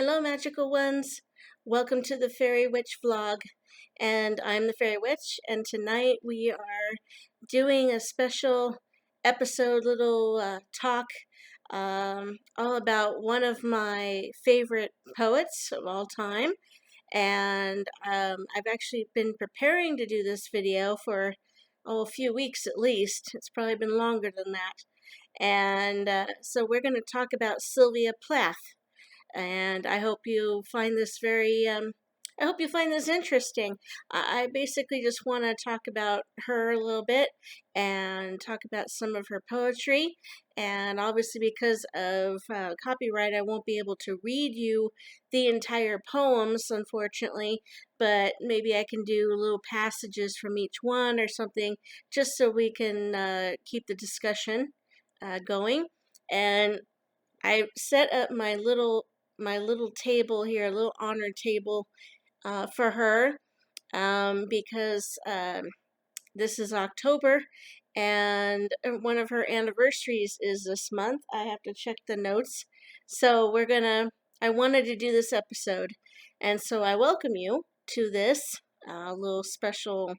Hello, magical ones. Welcome to the Fairy Witch vlog. And I'm the Fairy Witch, and tonight we are doing a special episode, little talk, all about one of my favorite poets of all time. And I've actually been preparing to do this video for a few weeks at least. It's probably been longer than that. And so we're going to talk about Sylvia Plath. And I hope you find this I hope you find this interesting. I basically just want to talk about her a little bit and talk about some of her poetry. And obviously, because of copyright, I won't be able to read you the entire poems, unfortunately. But maybe I can do little passages from each one or something, just so we can keep the discussion going. And I set up my little table here, a little honor table for her because this is October and one of her anniversaries is this month. I have to check the notes. So I wanted to do this episode. And so I welcome you to this little special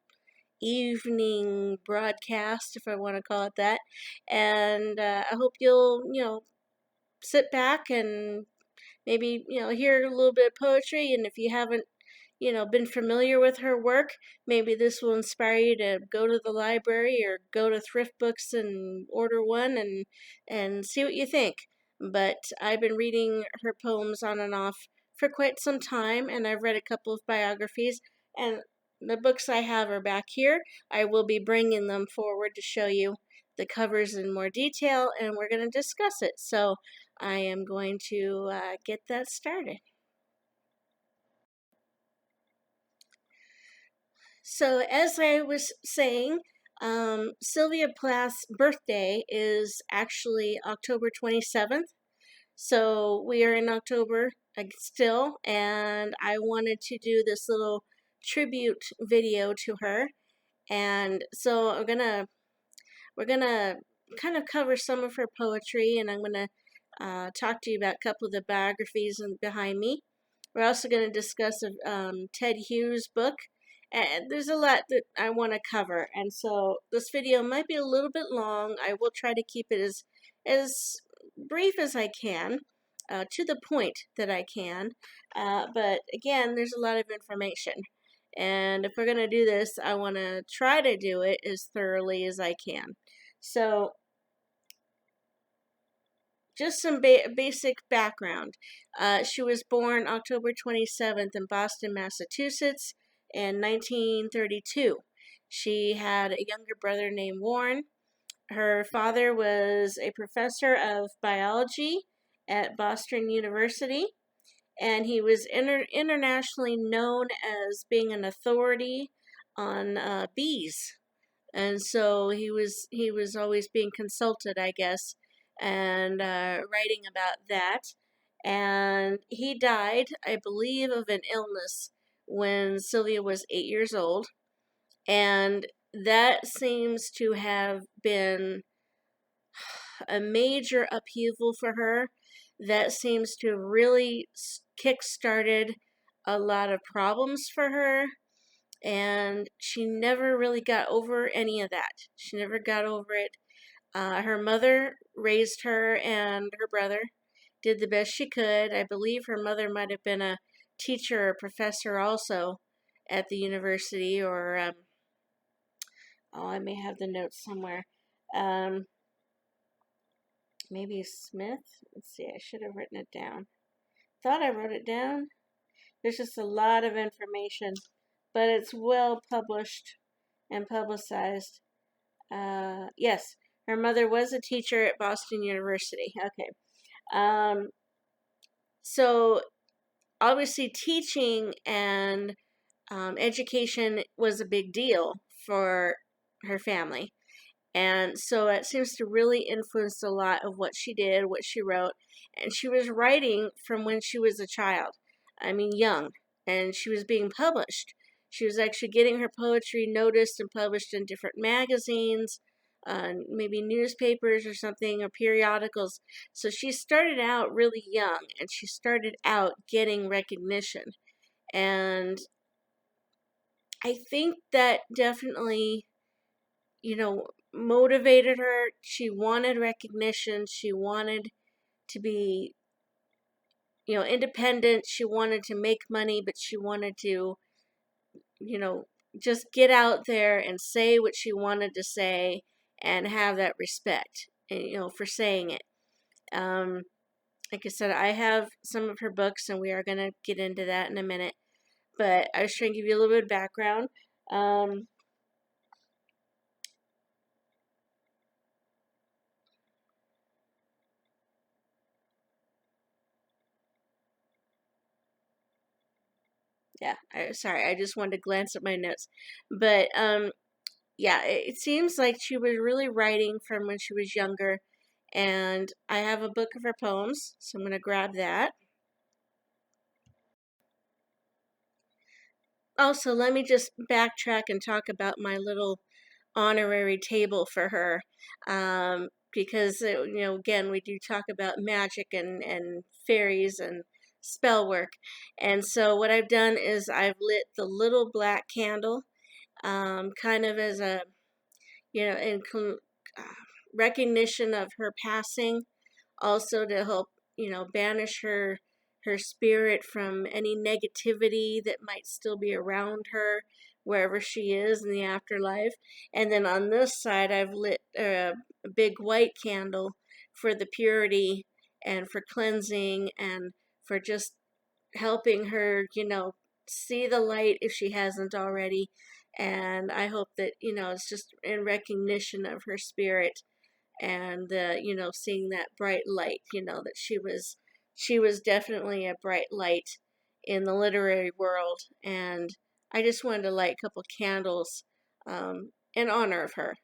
evening broadcast, if I want to call it that. And I hope you'll, sit back and maybe hear a little bit of poetry, and if you haven't been familiar with her work, maybe this will inspire you to go to the library or go to thrift books and order one and see what you think. But I've been reading her poems on and off for quite some time, and I've read a couple of biographies, and the books I have are back here. I will be bringing them forward to show you the covers in more detail, and we're going to discuss it. So I am going to get that started. So, as I was saying, Sylvia Plath's birthday is actually October 27th. So, we are in October still, and I wanted to do this little tribute video to her. And so, we're gonna kind of cover some of her poetry, and I'm gonna talk to you about a couple of the biographies behind me. We're also going to discuss Ted Hughes' book, and there's a lot that I want to cover. And so this video might be a little bit long. I will try to keep it as brief as I can, to the point that I can. But again, there's a lot of information. And if we're going to do this, I want to try to do it as thoroughly as I can. So just some basic background. She was born October 27th in Boston, Massachusetts in 1932. She had a younger brother named Warren. Her father was a professor of biology at Boston University, and he was internationally known as being an authority on bees. And so he was always being consulted, I guess, and writing about that. And he died, I believe, of an illness when Sylvia was 8 years old. And that seems to have been a major upheaval for her. That seems to have really kick-started a lot of problems for her. And she never really got over any of that. She never got over it. Her mother raised her, and her brother did the best she could. I believe her mother might have been a teacher or professor also at the university, or I may have the notes somewhere. Maybe Smith. Let's see, I should have written it down. Thought I wrote it down. There's just a lot of information, but it's well published and publicized. Yes, her mother was a teacher at Boston University. Okay. So obviously teaching and education was a big deal for her family. And so it seems to really influence a lot of what she did, what she wrote. And she was writing from when she was a child. I mean, young. And she was being published. She was actually getting her poetry noticed and published in different magazines. maybe newspapers or something, or periodicals. So she started out really young, and she started out getting recognition. And I think that definitely, motivated her. She wanted recognition. She wanted to be, independent. She wanted to make money, but she wanted to, you know, just get out there and say what she wanted to say and have that respect, for saying it. Um, like I said, I have some of her books, and we are going to get into that in a minute. But I was trying to give you a little bit of background. Um, yeah, sorry, I just wanted to glance at my notes. But yeah, it seems like she was really writing from when she was younger. And I have a book of her poems, so I'm going to grab that. Also, let me just backtrack and talk about my little honorary table for her. Because, again, we do talk about magic and fairies and spell work. And so what I've done is I've lit the little black candle, kind of as a, in recognition of her passing, also to help, banish her spirit from any negativity that might still be around her wherever she is in the afterlife. And then on this side, I've lit a big white candle for the purity and for cleansing and for just helping her, see the light if she hasn't already. And I hope that, it's just in recognition of her spirit, and seeing that bright light, that she was definitely a bright light in the literary world. And I just wanted to light a couple candles, in honor of her.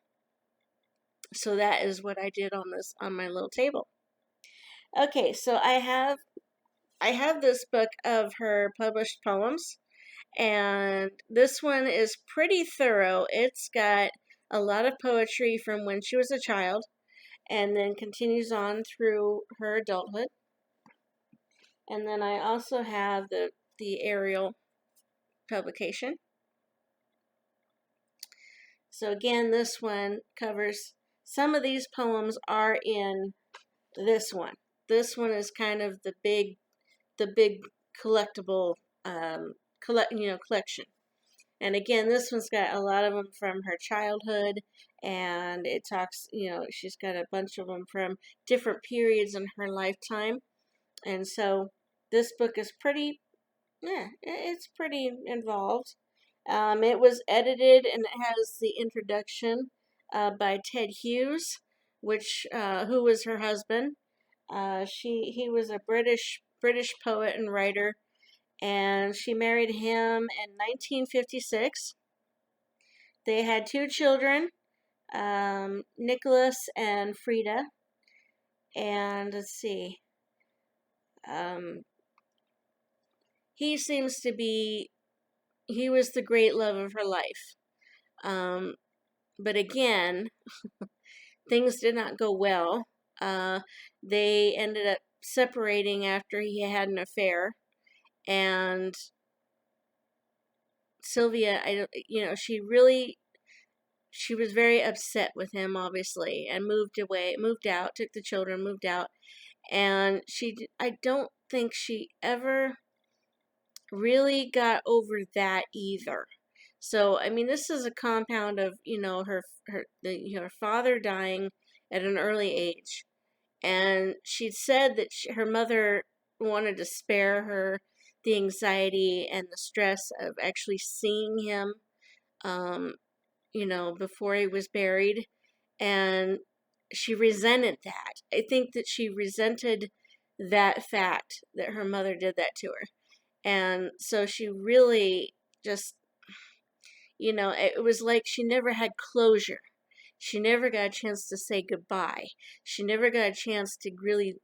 So that is what I did on my little table. Okay, so I have this book of her published poems, and this one is pretty thorough. It's got a lot of poetry from when she was a child, and then continues on through her adulthood. And then I also have the Ariel publication. So again, this one covers some of these poems are in this one. This one is kind of the big collectible collection. And again, this one's got a lot of them from her childhood, and it talks, she's got a bunch of them from different periods in her lifetime. And so this book is pretty, yeah, it's pretty involved. It was edited, and it has the introduction by Ted Hughes, who was her husband. He was a British poet and writer, and she married him in 1956. They had two children, Nicholas and Frida. And let's see, um, he seems to be, he was the great love of her life. But again, things did not go well. They ended up separating after he had an affair. And Sylvia, she was very upset with him, obviously, and moved out, took the children, moved out. And I don't think she ever really got over that either. So, I mean, this is a compound of, her father dying at an early age. And she'd said that her mother wanted to spare her the anxiety and the stress of actually seeing him, um, before he was buried. And she resented that. I think that she resented that fact that her mother did that to her. And so she really just, it was like she never had closure. She never got a chance to say goodbye. She never got a chance to really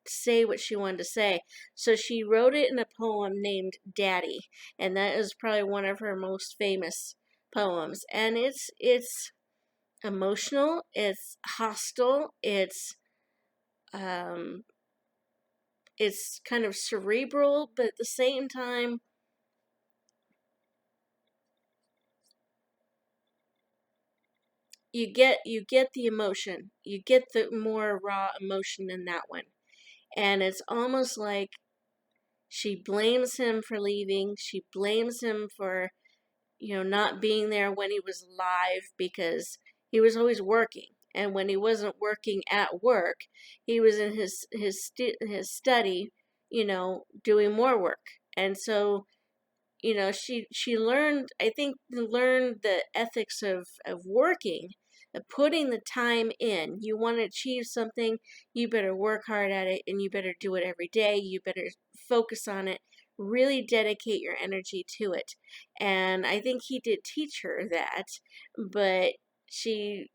say what she wanted to say. So she wrote it in a poem named Daddy, and that is probably one of her most famous poems. And it's emotional, it's hostile, um, it's kind of cerebral, but at the same time, you get the emotion. You get the more raw emotion in that one. And it's almost like she blames him for leaving. She blames him for, not being there when he was alive because he was always working. And when he wasn't working at work, he was in his study, doing more work. And so she learned, I think, learned the ethics of working, of putting the time in. You want to achieve something, you better work hard at it, and you better do it every day. You better focus on it, really dedicate your energy to it. And I think he did teach her that, but she,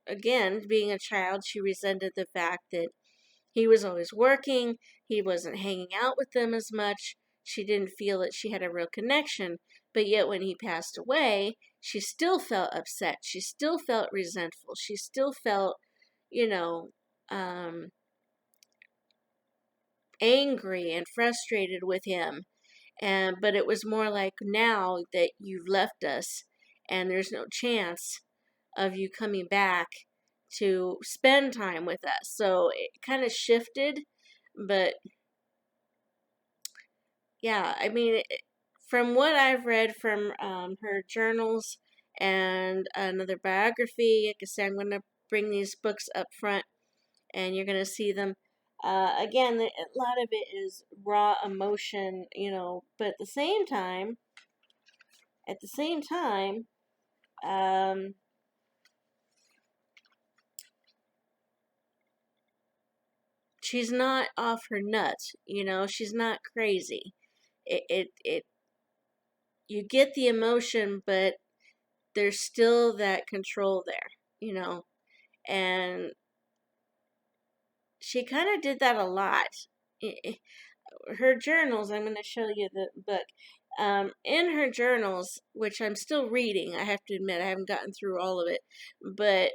again, being a child, she resented the fact that he was always working, he wasn't hanging out with them as much. She didn't feel that she had a real connection. But yet, when he passed away, she still felt upset. She still felt resentful. She still felt, you know, um, angry and frustrated with him. But it was more like, now that you've left us and there's no chance of you coming back to spend time with us. So it kind of shifted, but yeah, I mean, from what I've read from her journals and another biography, like I said, I'm going to bring these books up front and you're going to see them. Again, a lot of it is raw emotion, but at the same time, um, she's not off her nut, she's not crazy. It you get the emotion, but there's still that control there, and she kind of did that a lot. Her journals, I'm going to show you the book. In her journals, which I'm still reading, I have to admit, I haven't gotten through all of it, but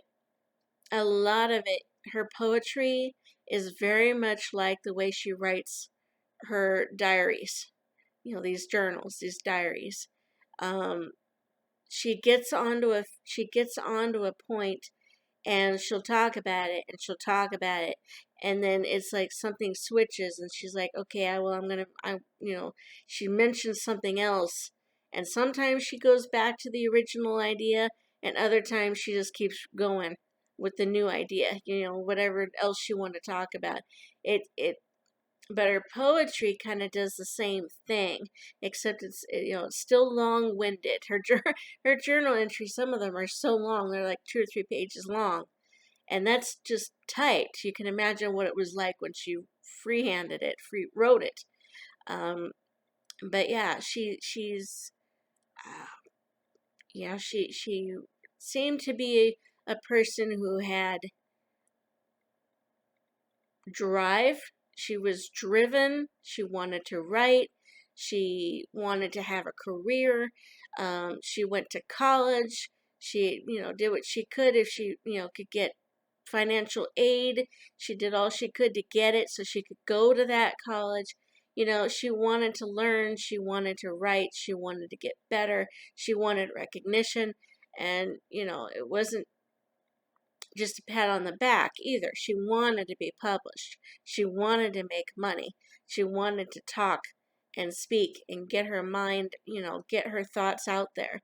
a lot of it, her poetry is very much like the way she writes her diaries, these journals, these diaries. Um, she gets onto a point and she'll talk about it and she'll talk about it, and then it's like something switches and she's like, okay, she mentions something else, and sometimes she goes back to the original idea, and other times she just keeps going with the new idea, whatever else she want to talk about. It but her poetry kind of does the same thing, except it's still long-winded. Her journal entries, some of them are so long, they're like 2 or 3 pages long, and that's just typed. You can imagine what it was like when she freehanded it, free wrote it. Um, but yeah, she's uh, she seemed to be a person who had drive. She was driven. She wanted to write. She wanted to have a career. She went to college. She, did what she could. If she, could get financial aid, she did all she could to get it so she could go to that college. She wanted to learn. She wanted to write. She wanted to get better. She wanted recognition. And, it wasn't just a pat on the back either. She wanted to be published. She wanted to make money. She wanted to talk and speak and get her mind, get her thoughts out there.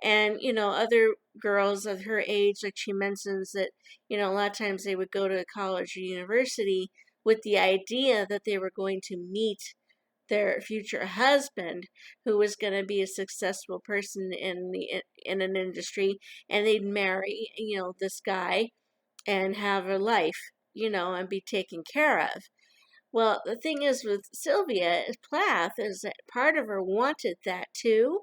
And, other girls of her age, like she mentions that, a lot of times they would go to college or university with the idea that they were going to meet their future husband, who was going to be a successful person in an industry, and they'd marry, this guy and have a life, and be taken care of. Well, the thing is with Sylvia Plath is that part of her wanted that too,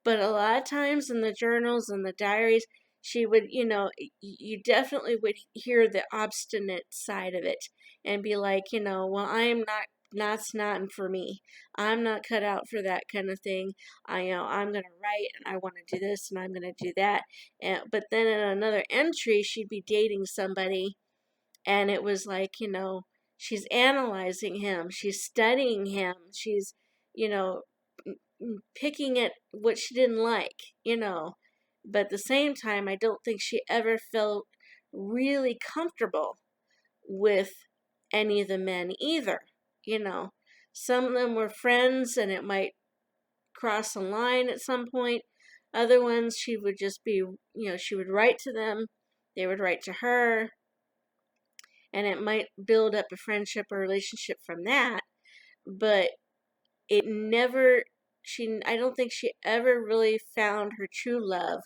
but a lot of times in the journals and the diaries, she would, you definitely would hear the obstinate side of it and be like, well, I am not that's not for me. I'm not cut out for that kind of thing. I'm going to write and I want to do this and I'm going to do that. But then in another entry, she'd be dating somebody, and it was like, she's analyzing him, she's studying him, she's, you know, picking at what she didn't like. But at the same time, I don't think she ever felt really comfortable with any of the men either. You know, some of them were friends and it might cross a line at some point. Other ones, she would just be, she would write to them, they would write to her, and it might build up a friendship or relationship from that. But it never, I don't think she ever really found her true love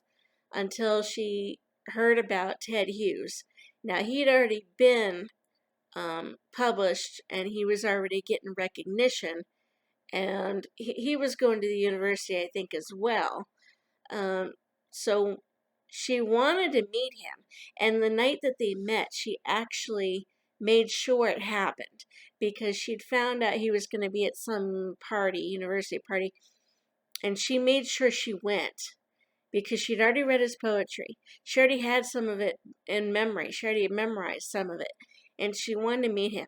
until she heard about Ted Hughes. Now, he'd already been published and he was already getting recognition, and he was going to the university, I think, as well. So she wanted to meet him, and the night that they met, she actually made sure it happened because she'd found out he was going to be at some party, university party, and she made sure she went because she'd already read his poetry. She already had some of it in memory. She already memorized some of it, and she wanted to meet him.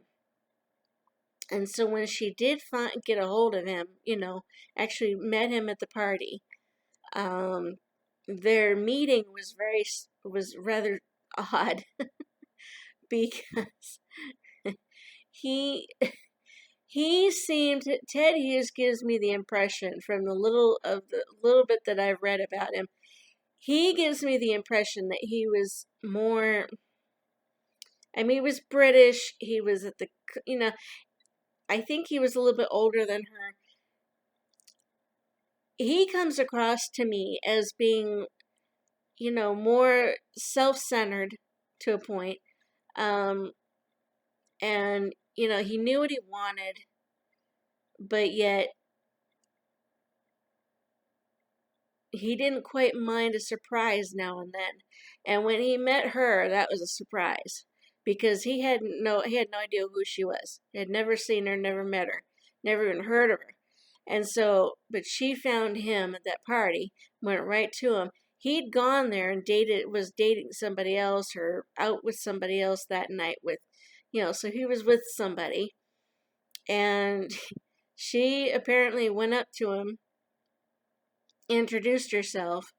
And so when she did get a hold of him, actually met him at the party, their meeting was rather odd because he seemed, Ted Hughes gives me the impression from the little bit that I've read about him, he gives me the impression that he was more, he was British, he was at the, I think he was a little bit older than her. He comes across to me as being, more self-centered to a point. And, he knew what he wanted, but yet he didn't quite mind a surprise now and then. And when he met her, that was a surprise because he had no idea who she was. He had never seen her, never met her, never even heard of her. And so, but she found him at that party, went right to him. He'd gone there and was dating somebody else or out with somebody else that night so he was with somebody. And she apparently went up to him, introduced herself,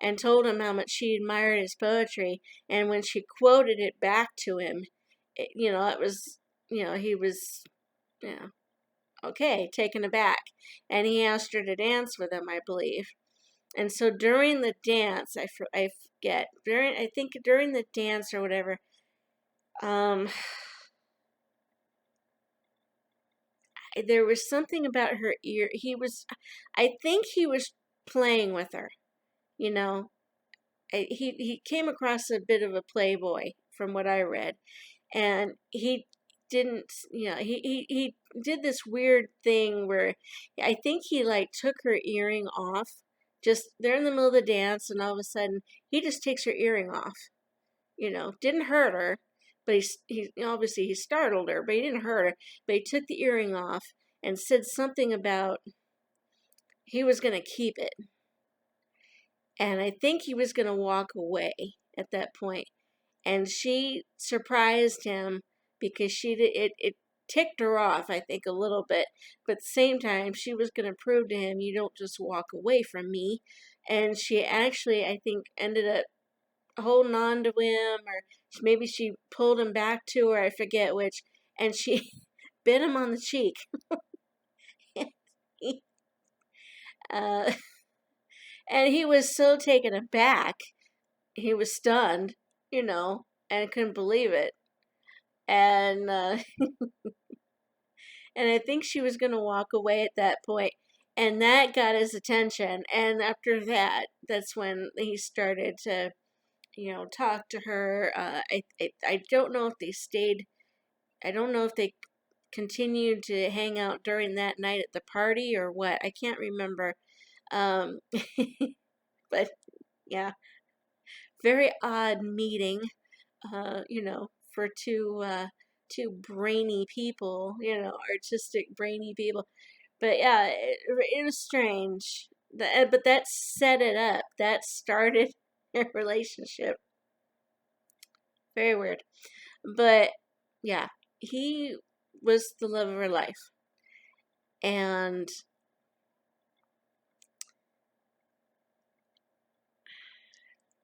and told him how much she admired his poetry. And when she quoted it back to him, it was, he was, okay, taken aback. And he asked her to dance with him, I believe. And so during the dance, I forget, during the dance or whatever, there was something about her ear. I think he was playing with her, you know. He came across a bit of a playboy from what I read, and he didn't, he did this weird thing where I think he like took her earring off. Just they're in the middle of the dance, and all of a sudden he just takes her earring off. Didn't hurt her, but he obviously he startled her, but he didn't hurt her. But he took the earring off and said something about he was going to keep it, and I think he was going to walk away at that point. And she surprised him because it ticked her off, I think, a little bit. But at the same time, she was going to prove to him, you don't just walk away from me. And she actually, I think, ended up holding on to him, or maybe she pulled him back to her, I forget which, and she bit him on the cheek. uh, and he was so taken aback, he was stunned, and couldn't believe it. And and I think she was going to walk away at that point, and that got his attention. And after that, that's when he started to, talk to her. I don't know if they stayed. I don't know if they continued to hang out during that night at the party or what. I can't remember. Um, but yeah, very odd meeting. For two brainy people, artistic brainy people. But yeah, it was strange. But that set it up. That started a relationship. Very weird. But yeah, he was the love of her life. And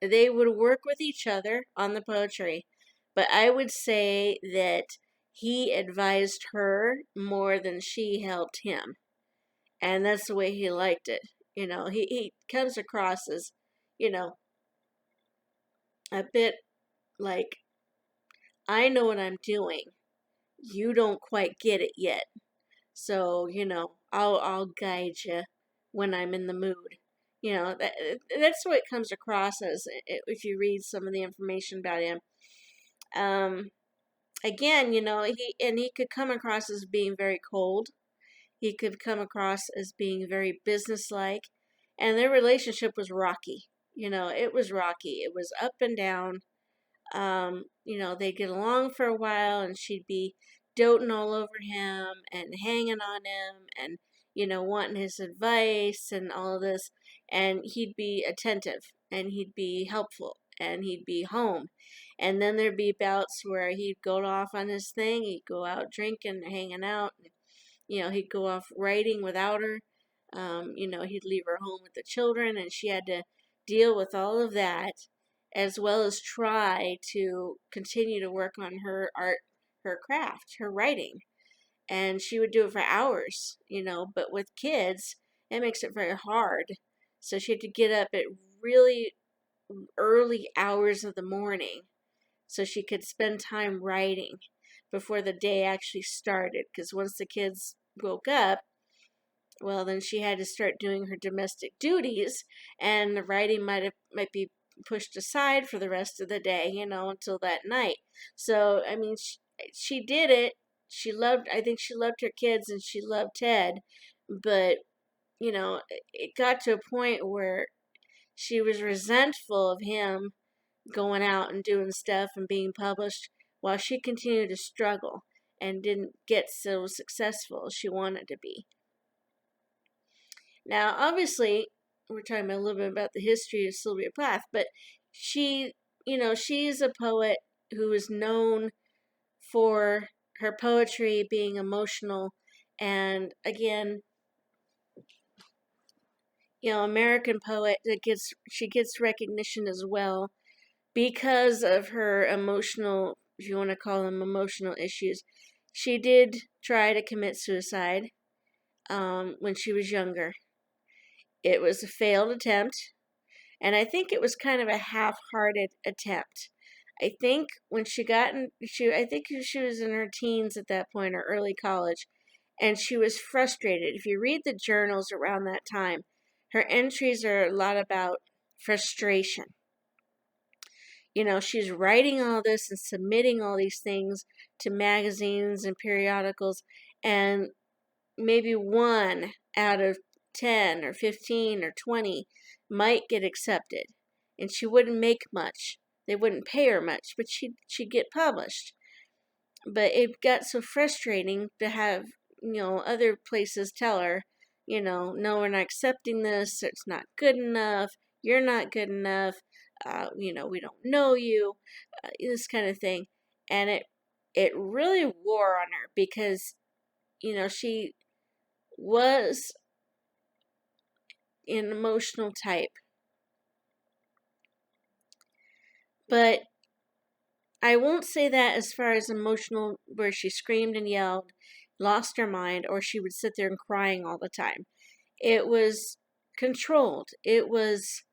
they would work with each other on the poetry. But I would say that he advised her more than she helped him. And that's the way he liked it. He comes across as, you know, a bit like, I know what I'm doing. You don't quite get it yet. So, I'll guide you when I'm in the mood. That's what it comes across as if you read some of the information about him. Again, he could come across as being very cold. He could come across as being very businesslike, and their relationship was rocky. It was rocky. It was up and down. They'd get along for a while, and she'd be doting all over him and hanging on him and, wanting his advice and all of this. And he'd be attentive and he'd be helpful and he'd be home. And then there'd be bouts where he'd go off on his thing. He'd go out drinking, hanging out. He'd go off writing without her. He'd leave her home with the children, and she had to deal with all of that, as well as try to continue to work on her art, her craft, her writing. And she would do it for hours, but with kids, it makes it very hard. So she had to get up at really early hours of the morning so she could spend time writing before the day actually started. Because once the kids woke up, well, then she had to start doing her domestic duties, and the writing might be pushed aside for the rest of the day, until that night. So, I mean, she did it. I think she loved her kids and she loved Ted, but, it got to a point where she was resentful of him going out and doing stuff and being published while she continued to struggle and didn't get so successful as she wanted to be. Now, obviously, we're talking a little bit about the history of Sylvia Plath, but she's a poet who is known for her poetry being emotional, and again, American poet she gets recognition as well because of her emotional, if you want to call them emotional issues. She did try to commit suicide when she was younger. It was a failed attempt, and I think it was kind of a half-hearted attempt. I think when I think she was in her teens at that point, or early college, and she was frustrated. If you read the journals around that time, her entries are a lot about frustration. She's writing all this and submitting all these things to magazines and periodicals, and maybe one out of 10 or 15 or 20 might get accepted, and she wouldn't make much. They wouldn't pay her much, but she'd get published. But it got so frustrating to have, other places tell her, no, we're not accepting this, it's not good enough, you're not good enough, we don't know you, this kind of thing. And it really wore on her because, she was an emotional type. But I won't say that as far as emotional, where she screamed and yelled, lost her mind, or she would sit there and crying all the time. It was controlled. It was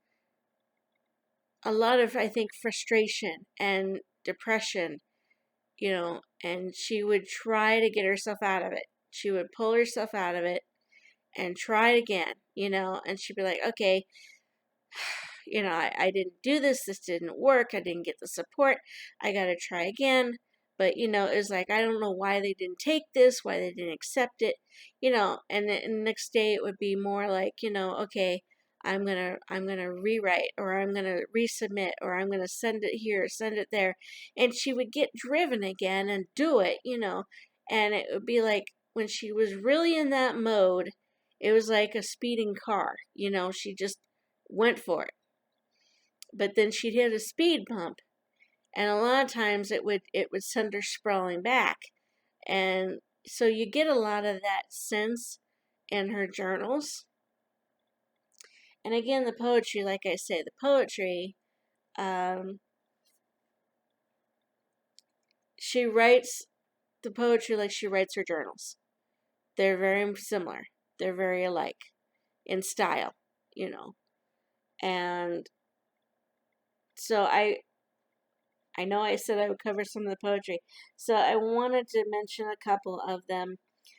a lot of, I think, frustration and depression, and she would try to get herself out of it. She would pull herself out of it and try it again, and she'd be like, okay, I didn't do this. This didn't work. I didn't get the support. I got to try again. But, it was like, I don't know why they didn't take this, why they didn't accept it, and the next day it would be more like, okay, I'm gonna rewrite, or I'm gonna resubmit, or I'm gonna send it here, send it there. And she would get driven again and do it, and it would be like when she was really in that mode, it was like a speeding car, she just went for it. But then she'd hit a speed bump, and a lot of times it would send her sprawling back. And so you get a lot of that sense in her journals. And again, the poetry, like I say, the poetry, she writes the poetry like she writes her journals. They're very similar. They're very alike in style, And so I know I said I would cover some of the poetry. So I wanted to mention a couple of them.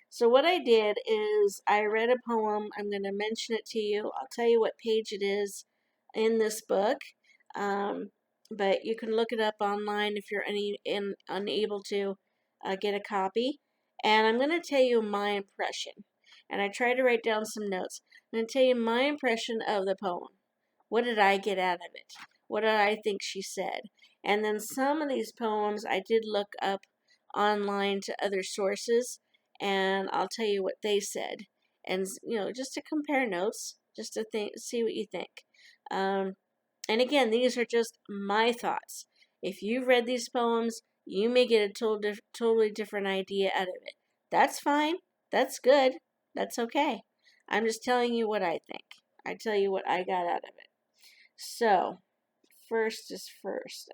So what I did is I read a poem. I'm going to mention it to you. I'll tell you what page it is in this book. But you can look it up online if you're unable to get a copy. And I'm going to tell you my impression. And I tried to write down some notes. I'm going to tell you my impression of the poem. What did I get out of it? What did I think she said? And then some of these poems I did look up online to other sources, and I'll tell you what they said. And, just to compare notes, just to see what you think. And again, these are just my thoughts. If you've read these poems, you may get a totally different idea out of it. That's fine. That's good. That's okay. I'm just telling you what I think. I tell you what I got out of it. So, first is first.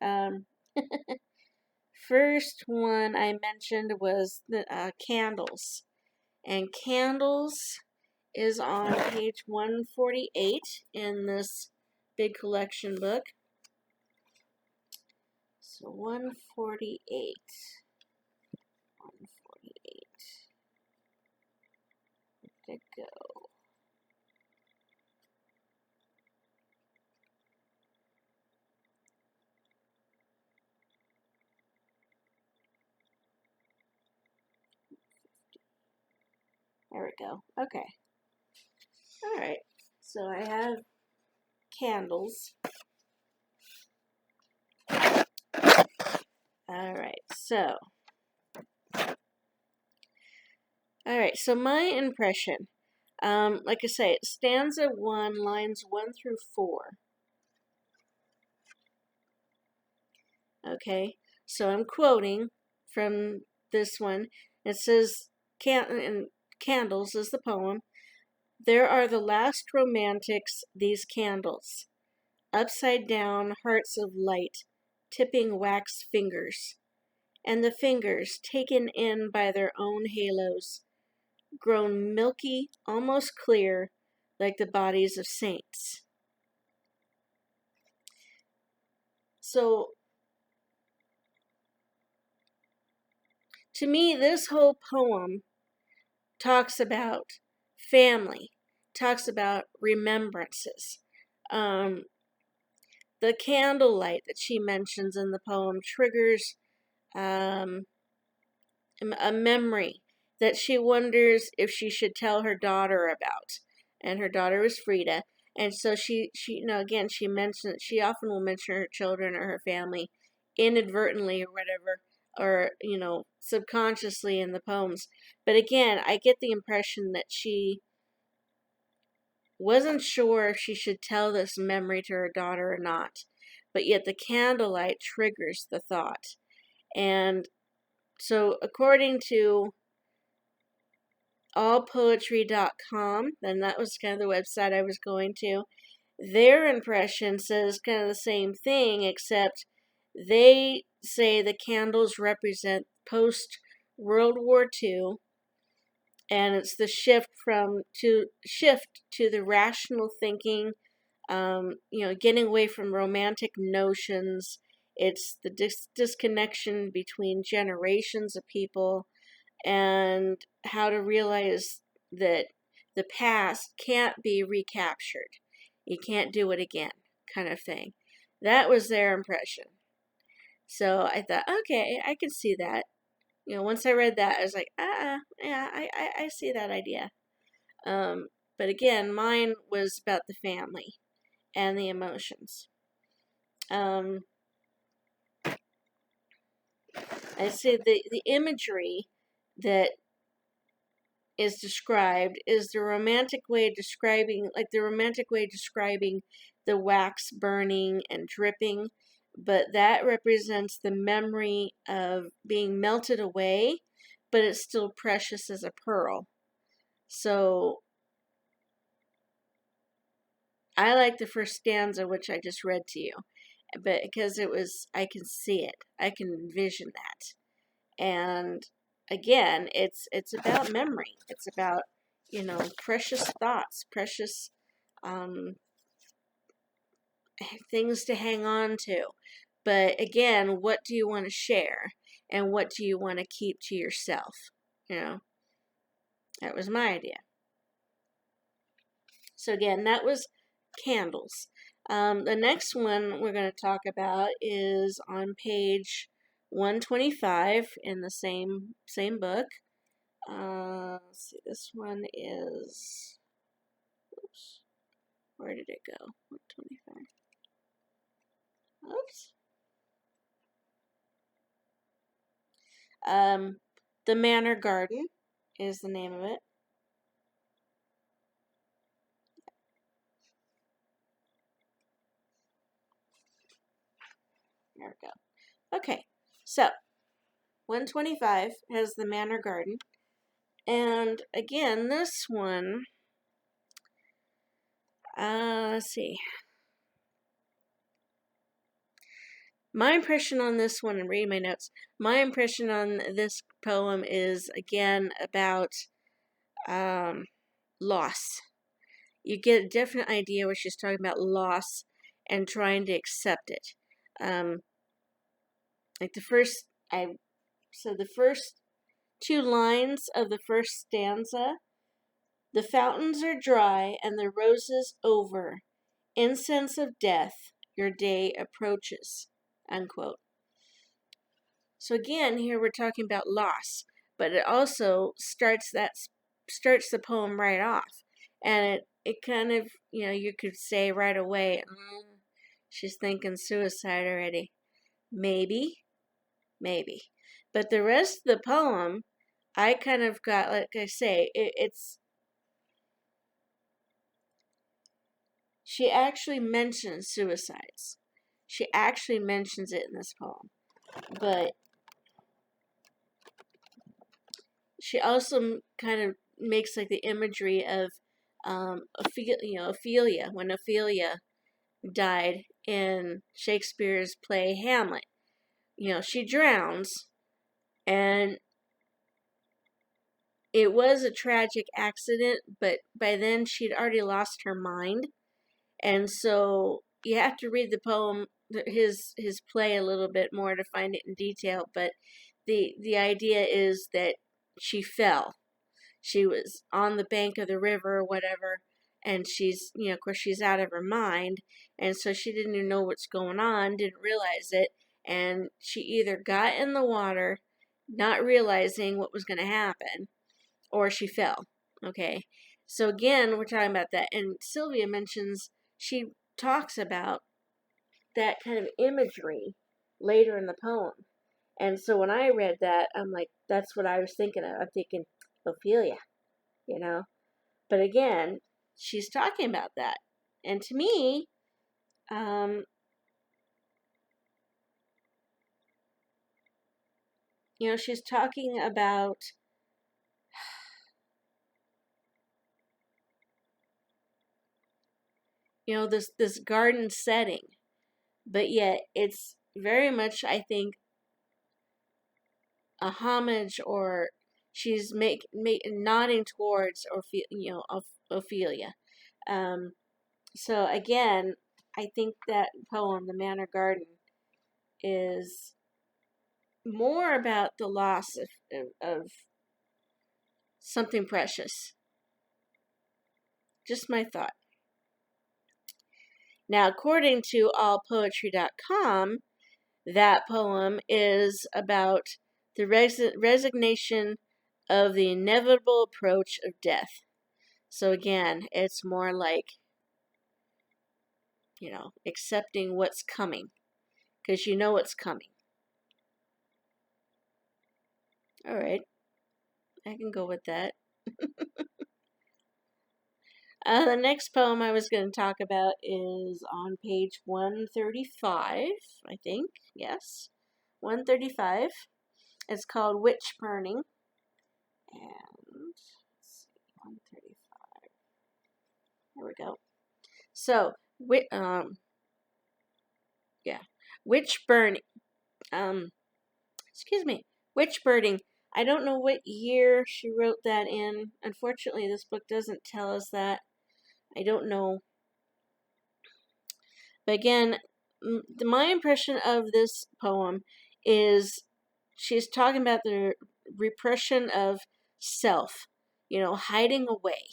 First one I mentioned was the candles. And candles is on page 148 in this big collection book. So 148. 148. Where'd it go? There we go. Okay. All right. So I have candles. All right. So my impression, like I say, stanza 1, lines 1 through 4. Okay, so I'm quoting from this one. It says, Candles is the poem. There are the last romantics, these candles. Upside down hearts of light, tipping wax fingers. And the fingers, taken in by their own halos, grown milky, almost clear, like the bodies of saints. So, to me, this whole poem talks about family, talks about remembrances. The candlelight that she mentions in the poem triggers a memory that she wonders if she should tell her daughter about. And her daughter is Frida. And so she again, she often will mention her children or her family inadvertently or whatever, or, subconsciously in the poems. But again, I get the impression that she wasn't sure if she should tell this memory to her daughter or not. But yet the candlelight triggers the thought. And so according to allpoetry.com, then that was kind of the website I was going to, their impression says kind of the same thing, except they say the candles represent post World War II, and it's the shift to the rational thinking, getting away from romantic notions. It's the disconnection between generations of people, and how to realize that the past can't be recaptured. You can't do it again, kind of thing. That was their impression. So I thought, okay, I can see that. Once I read that, I was like, yeah, I see that idea. But But again, mine was about the family and the emotions. I say the imagery that is described is the romantic way of describing, the wax burning and dripping, but that represents the memory of being melted away, but it's still precious as a pearl. So I like the first stanza, which I just read to you, but because I can see it, I can envision that. And again, it's about memory. It's about, precious thoughts, precious things to hang on to. But again, what do you want to share, and what do you want to keep to yourself? That was my idea. So again, that was candles. The next one we're going to talk about is on page 125 in the same book. Let's see, this one is, oops, where did it go? 125. Oops. The Manor Garden is the name of it. There we go. Okay, so 125 has the Manor Garden. And again, this one, let's see. My impression on this one, and read my notes, my impression on this poem is, again, about loss. You get a definite idea where she's talking about loss and trying to accept it. Like the first two lines of the first stanza: the fountains are dry and the roses over. Incense of death, your day approaches. Unquote. So again, here we're talking about loss, but it also starts the poem right off, and it kind of, you could say right away, she's thinking suicide already. Maybe, but the rest of the poem, I kind of got, like I say, it's. She actually mentions suicides. She actually mentions it in this poem, but she also kind of makes like the imagery of Ophelia, when Ophelia died in Shakespeare's play Hamlet. She drowns, and it was a tragic accident, but by then she'd already lost her mind, and so you have to read the poem, his play, a little bit more to find it in detail. But the idea is that she fell. She was on the bank of the river or whatever, and she's, of course, she's out of her mind, and so she didn't even know what's going on, didn't realize it, and she either got in the water, not realizing what was going to happen, or she fell. Okay, so again, we're talking about that, and Sylvia mentions, she talks about that kind of imagery later in the poem. And so when I read that, I'm like, that's what I was thinking of. I'm thinking Ophelia, But again, she's talking about that. And to me, she's talking about this garden setting, but yet it's very much, I think, a homage, or she's nodding towards Ophelia. So again, I think that poem, The Manor Garden, is more about the loss of something precious. Just my thought. Now, according to allpoetry.com, that poem is about the resignation of the inevitable approach of death. So again, it's more like, accepting what's coming, because you know what's coming. All right, I can go with that. The next poem I was going to talk about is on page 135, I think. Yes, 135. It's called Witch Burning. And let's see, 135. There we go. So, witch burning. Excuse me, witch birding. I don't know what year she wrote that in. Unfortunately, this book doesn't tell us that. I don't know. But again, my impression of this poem is she's talking about the repression of self, hiding away.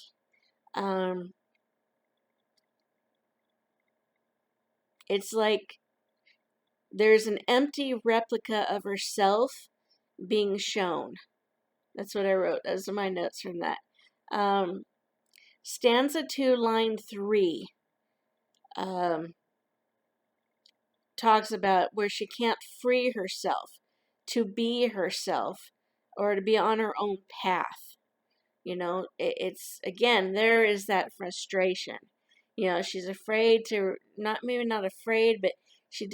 It's like there's an empty replica of herself being shown. That's what I wrote. Those are my notes from that. Stanza 2, line 3, talks about where she can't free herself to be herself or to be on her own path. It's again, there is that frustration. She's afraid to, maybe not afraid, but she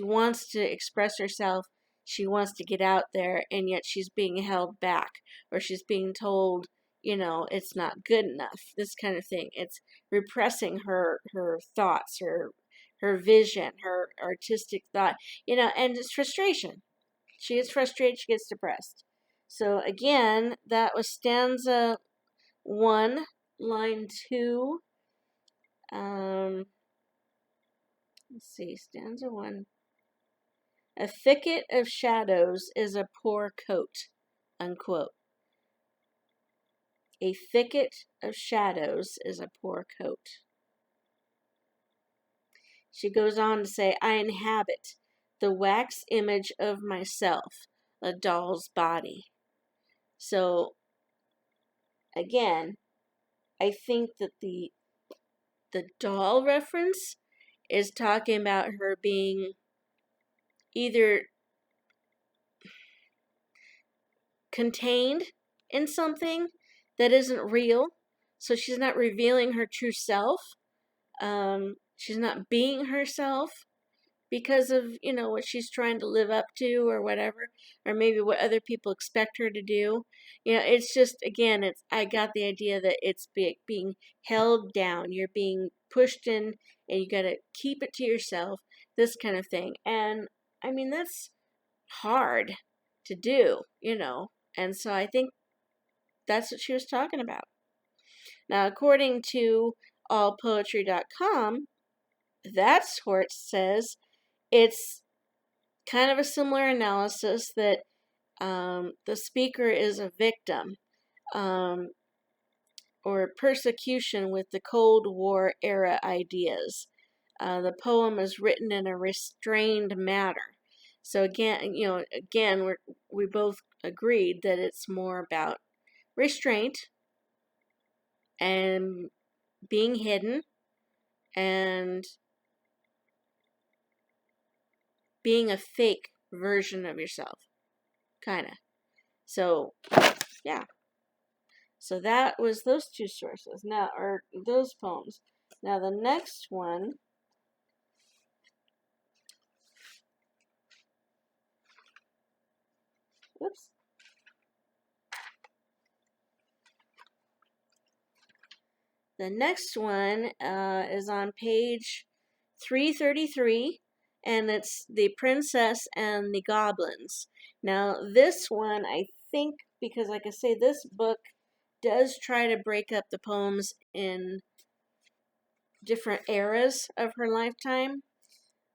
wants to express herself. She wants to get out there, and yet she's being held back, or she's being told, it's not good enough. This kind of thing. It's repressing her thoughts, her vision, her artistic thought, and it's frustration. She gets frustrated, she gets depressed. So again, that was stanza 1, line 2. Let's see, stanza 1. A thicket of shadows is a poor coat, unquote. A thicket of shadows is a poor coat. She goes on to say, I inhabit the wax image of myself, a doll's body. So, again, I think that the doll reference is talking about her being either contained in something that isn't real, so she's not revealing her true self. She's not being herself because of, what she's trying to live up to or whatever, or maybe what other people expect her to do. It's just, again, I got the idea that it's being held down. You're being pushed in and you got to keep it to yourself, this kind of thing. And I mean, that's hard to do, and so I think that's what she was talking about. Now, according to allpoetry.com, that source says it's kind of a similar analysis that the speaker is a victim or persecution with the Cold War era ideas. The poem is written in a restrained manner. So again, we both agreed that it's more about restraint and being hidden and being a fake version of yourself, kind of. So, yeah. So that was those two sources. Now, or those poems. Now the next one. Oops. The next one is on page 333, and it's The Princess and the Goblins. Now, this one, I think, because like I say, this book does try to break up the poems in different eras of her lifetime,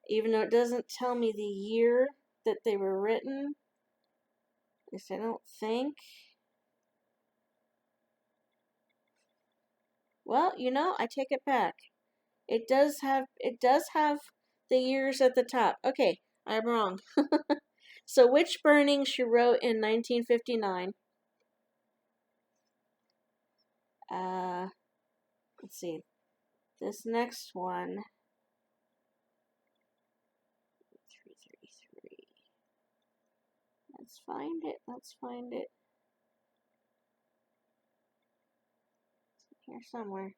even though it doesn't tell me the year that they were written. At least I don't think. Well, I take it back. It does have the years at the top. Okay, I'm wrong. So Witch Burning she wrote in 1959. Let's see. This next one. 333. Let's find it. Let's find it. It's here somewhere.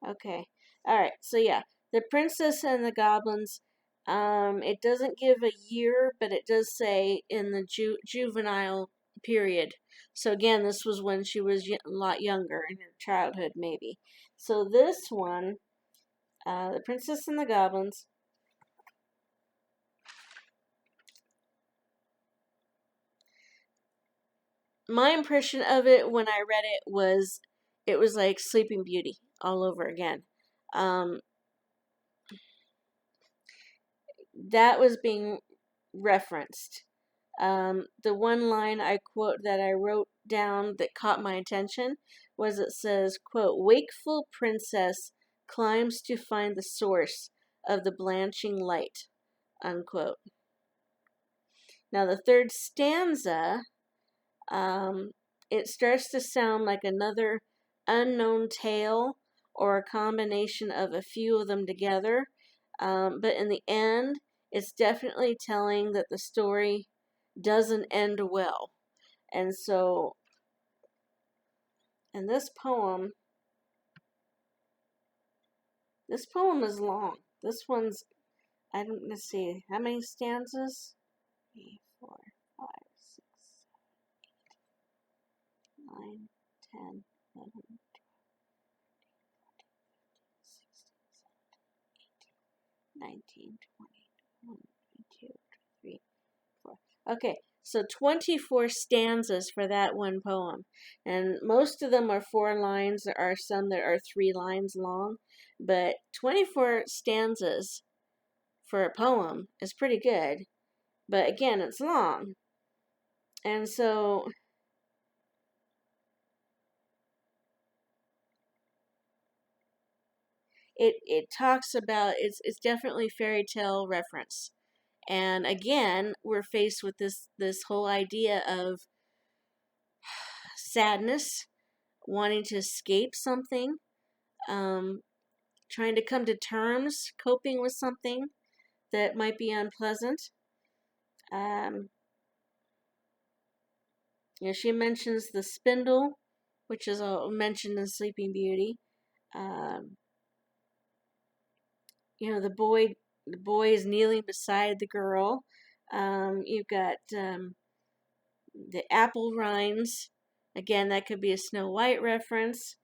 Okay. All right. So yeah, The Princess and the Goblins. It doesn't give a year, but it does say in the juvenile period. So again, this was when she was a lot younger in her childhood, maybe. So this one, The Princess and the Goblins. My impression of it when I read it was like Sleeping Beauty all over again. Um, that was being referenced. The one line I quote that I wrote down that caught my attention was it says, quote, "Wakeful princess climbs to find the source of the blanching light," unquote. Now the third stanza, it starts to sound like another unknown tale or a combination of a few of them together. But in the end, it's definitely telling that the story doesn't end well. And so, and this poem is long. This one's, let's see, how many stanzas? 3, 4, 5, 6, 9, 10, 11, 19, 20, 21, 22, 23, 24. Okay, so 24 stanzas for that one poem. And most of them are 4 lines. There are some that are 3 lines long. But 24 stanzas for a poem is pretty good. But again, it's long. And so it talks about, it's definitely fairy tale reference. And again, we're faced with this whole idea of sadness, wanting to escape something, trying to come to terms, coping with something that might be unpleasant. Um, she mentions the spindle, which is mentioned in Sleeping Beauty. Um, the boy is kneeling beside the girl. You've got the apple rinds. Again, that could be a Snow White reference.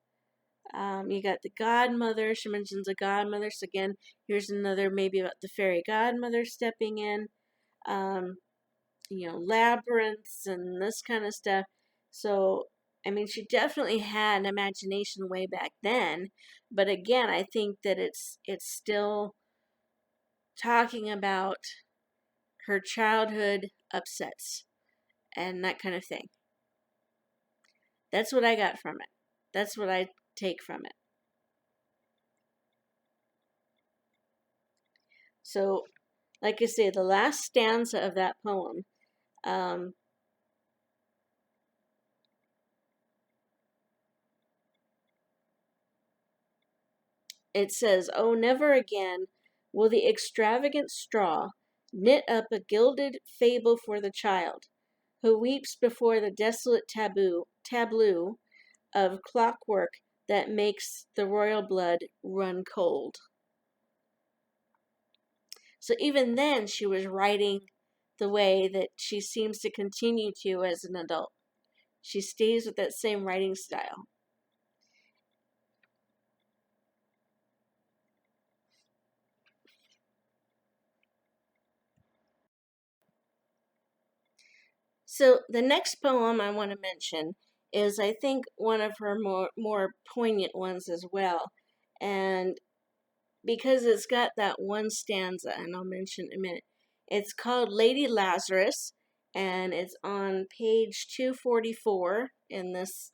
You got the godmother. She mentions a godmother. So again, here's another maybe about the fairy godmother stepping in. Um, labyrinths and this kind of stuff. So, I mean, she definitely had an imagination way back then. But again, I think that it's still talking about her childhood upsets and that kind of thing. That's what I got from it. That's what I take from it. So, like I say, the last stanza of that poem, it says, "Oh, never again will the extravagant straw knit up a gilded fable for the child, who weeps before the desolate tableau of clockwork that makes the royal blood run cold." So even then, she was writing the way that she seems to continue to as an adult. She stays with that same writing style. So the next poem I want to mention is, I think, one of her more poignant ones as well. And because it's got that one stanza, and I'll mention in a minute. It's called Lady Lazarus, and it's on page 244 in this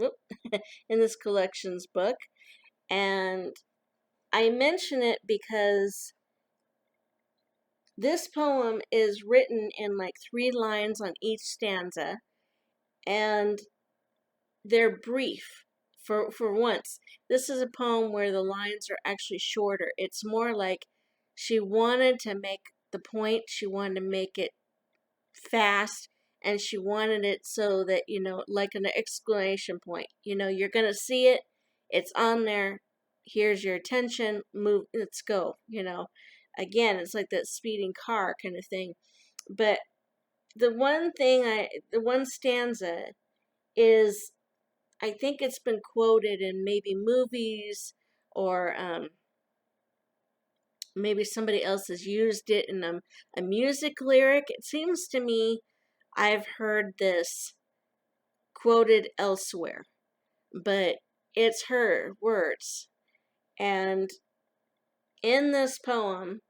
in this collections book. And I mention it because this poem is written in like 3 lines on each stanza, and they're brief. For once, this is a poem where the lines are actually shorter. It's more like she wanted to make the point, she wanted to make it fast, and she wanted it so that, like an exclamation point. You're going to see it, it's on there, here's your attention, move, let's go. Again, it's like that speeding car kind of thing. But the one stanza is, I think it's been quoted in maybe movies, or maybe somebody else has used it in a music lyric. It seems to me I've heard this quoted elsewhere, but it's her words. And in this poem,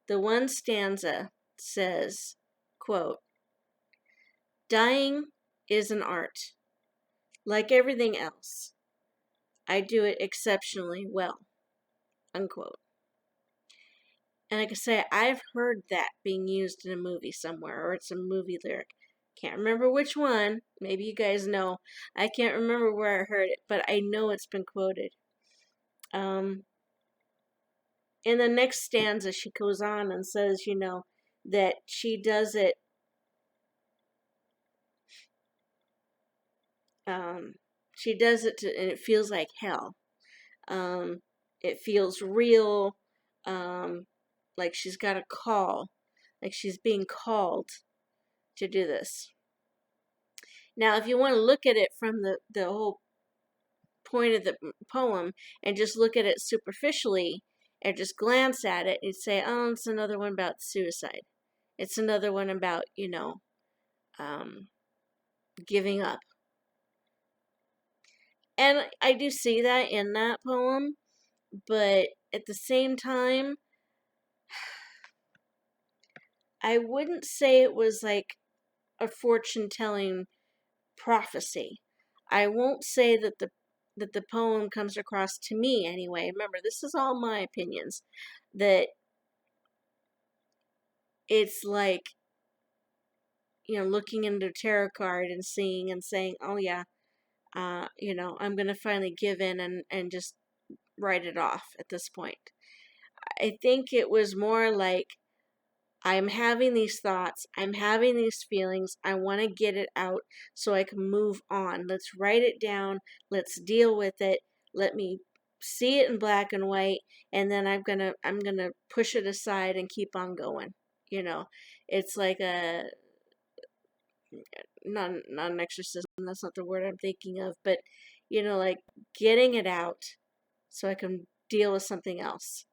the one stanza says, quote, "Dying is an art. Like everything else, I do it exceptionally well," unquote. And like I say, I've heard that being used in a movie somewhere, or it's a movie lyric. Can't remember which one. Maybe you guys know. I can't remember where I heard it, but I know it's been quoted. In the next stanza, she goes on and says, that she does it. She does it and it feels like hell. It feels real. Like she's got a call, like she's being called to do this. Now, if you want to look at it from the whole point of the poem and just look at it superficially and just glance at it and say, oh, it's another one about suicide. It's another one about, giving up. And I do see that in that poem, but at the same time, I wouldn't say it was like a fortune-telling prophecy. I won't say that the poem comes across, to me anyway. Remember, this is all my opinions. That it's like, looking into a tarot card and seeing and saying, oh yeah, I'm gonna finally give in and just write it off at this point. I think it was more like, I'm having these thoughts, I'm having these feelings, I want to get it out so I can move on. Let's write it down, let's deal with it, let me see it in black and white, and then I'm gonna push it aside and keep on going. It's like a, not an exorcism, that's not the word I'm thinking of, but like getting it out so I can deal with something else,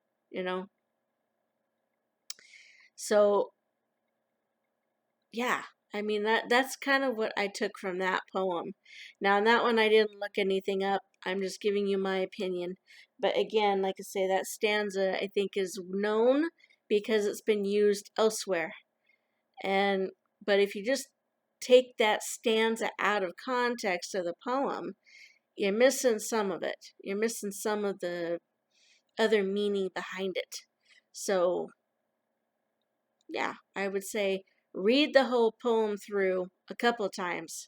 so yeah, I mean, that's kind of what I took from that poem. Now, in that one, I didn't look anything up. I'm just giving you my opinion. But again, like I say, that stanza I think is known because it's been used elsewhere. But if you just take that stanza out of context of the poem, you're missing some of it. You're missing some of the other meaning behind it. So yeah, I would say read the whole poem through a couple of times.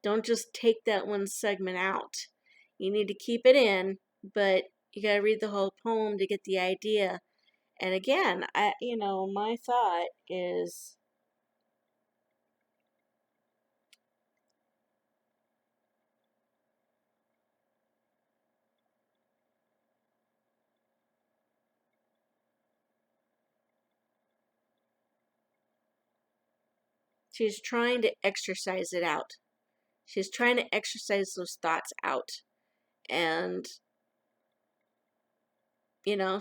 Don't just take that one segment out. You need to keep it in, but you got to read the whole poem to get the idea. And again, my thought is, she's trying to exercise it out. She's trying to exercise those thoughts out. And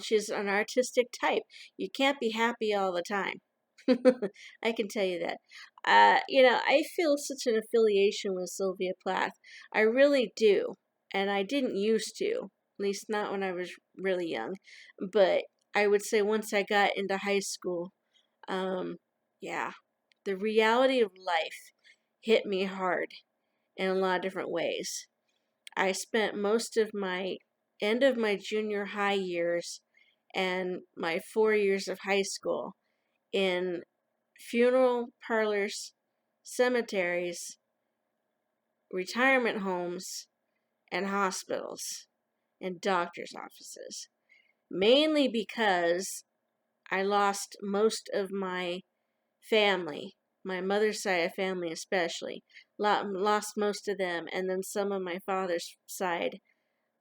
she's an artistic type. You can't be happy all the time. I can tell you that. I feel such an affiliation with Sylvia Plath. I really do. And I didn't used to, at least not when I was really young. But I would say once I got into high school, yeah, the reality of life hit me hard in a lot of different ways. I spent most of my end of my junior high years and my 4 years of high school in funeral parlors, cemeteries, retirement homes and hospitals and doctor's offices, mainly because I lost most of my family, my mother's side of family especially, lost most of them, and then some of my father's side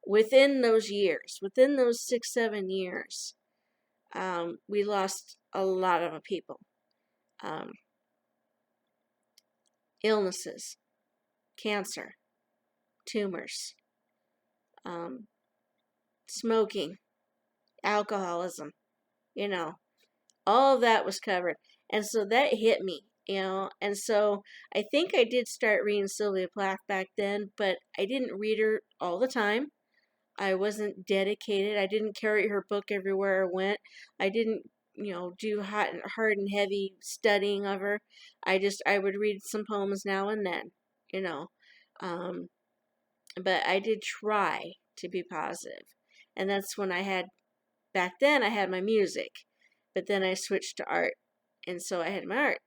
within those years, within those 6, 7 years. We lost a lot of people. Um, Illnesses, cancer, tumors, um, smoking, alcoholism, you know, all of that was covered. And so that hit me, and so I think I did start reading Sylvia Plath back then, but I didn't read her all the time. I wasn't dedicated. I didn't carry her book everywhere I went. I didn't, do hard and heavy studying of her. I would read some poems now and then, you know. Um, but I did try to be positive. And that's when back then I had my music, but then I switched to art. And so I had my art,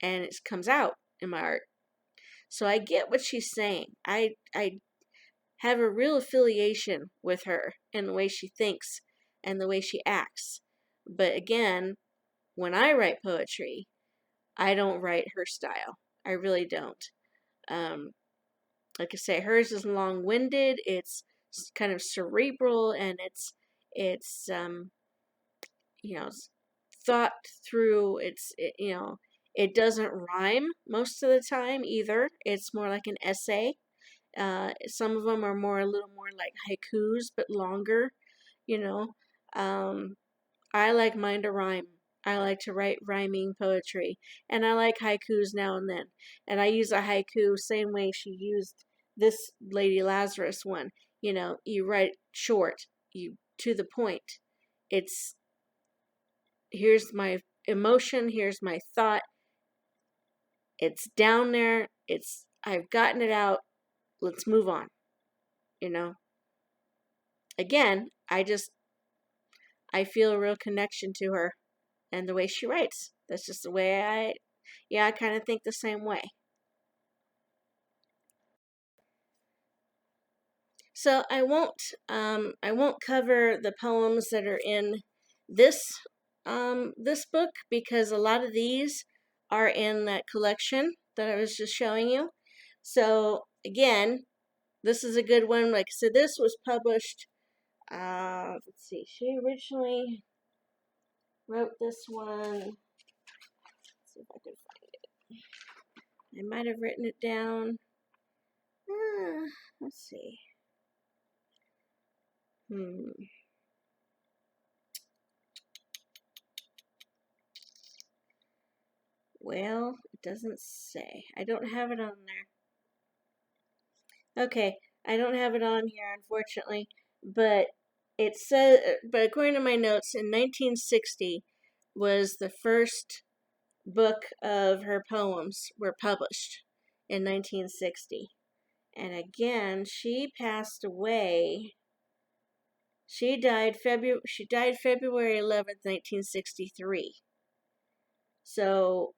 and it comes out in my art. So I get what she's saying. I have a real affiliation with her and the way she thinks and the way she acts. But again, when I write poetry, I don't write her style. I really don't. Um, like I say, hers is long-winded. It's kind of cerebral, and it's you know thought through. It doesn't rhyme most of the time either. It's more like an essay. Some of them are a little more like haikus, but longer, you know. Um, I like mine to rhyme. I like to write rhyming poetry, and I like haikus now and then. And I use a haiku same way she used this Lady Lazarus one. You write short, you to the point. It's Here's my emotion, here's my thought. It's down there. I've gotten it out. Let's move on, you know. Again, I feel a real connection to her and the way she writes. That's just the way I kind of think the same way. So I won't cover the poems that are in this book, because a lot of these are in that collection that I was just showing you. So again, this is a good one. Like, so this was published, let's see, she originally wrote this one. Let's see if I can find it. I might have written it down. Let's see. Well, it doesn't say. I don't have it on there. Okay, I don't have it on here, unfortunately. But it says, but according to my notes, in 1960 was the first book of her poems were published in 1960. And again, she passed away. She died February 11th, 1963. So,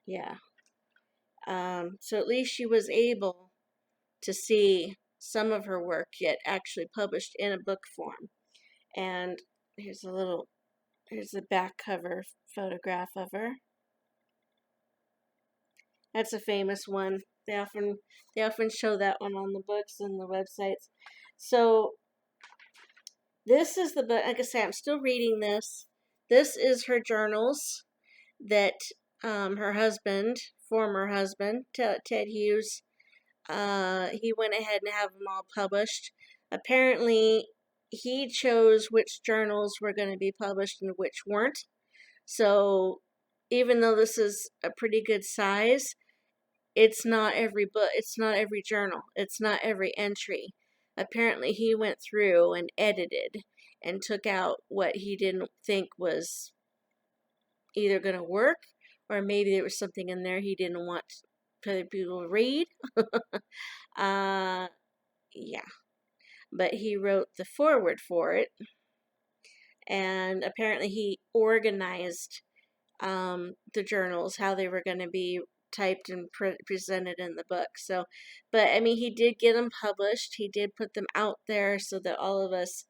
yeah. So at least she was able to see some of her work yet actually published in a book form. And here's a back cover photograph of her. That's a famous one. They often show that one on the books and the websites. So this is the book. Like I say, I'm still reading this. This is her journals that her husband, former husband, Ted Hughes, he went ahead and have them all published. Apparently, he chose which journals were going to be published and which weren't. So even though this is a pretty good size, it's not every book, it's not every journal, it's not every entry. Apparently, he went through and edited and took out what he didn't think was either going to work, or maybe there was something in there he didn't want other people to read. Yeah. But he wrote the foreword for it, and apparently he organized the journals, how they were going to be typed and presented in the book. So, but I mean, he did get them published. He did put them out there so that all of us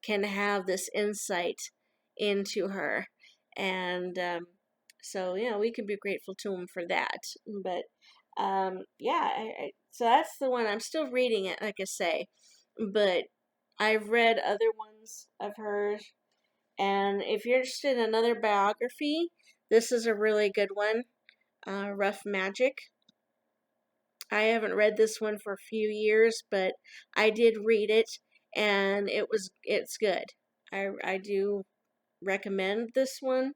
can have this insight into her. And so, we can be grateful to him for that. But yeah, so that's the one. I'm still reading it, like I say, but I've read other ones of hers. And if you're interested in another biography, this is a really good one. Rough Magic. I haven't read this one for a few years, but I did read it, and it's good. I do recommend this one.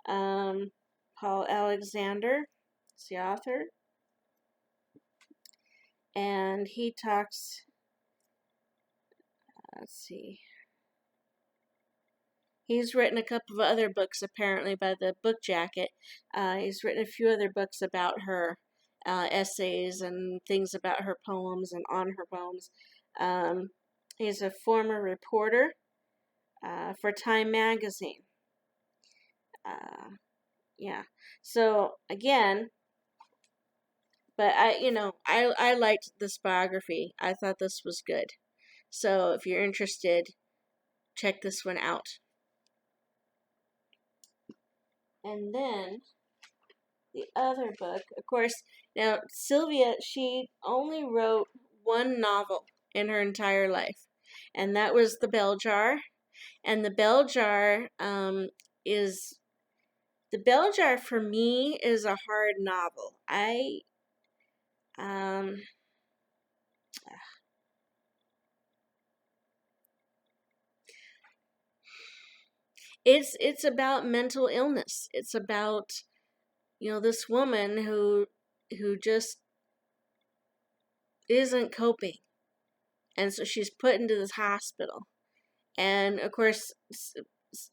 Paul Alexander is the author, and he talks. Let's see. He's written a couple of other books, apparently, by the book jacket. He's written a few other books about her, essays and things about her poems and on her poems. He's a former reporter for Time magazine. Yeah. So again, but I liked this biography. I thought this was good. So if you're interested, check this one out. And then the other book, of course, now Sylvia, she only wrote one novel in her entire life, and that was The Bell Jar. And The Bell Jar is The Bell Jar for me is a hard novel. Um it's about mental illness. It's about this woman who just isn't coping, and so she's put into this hospital. And of course,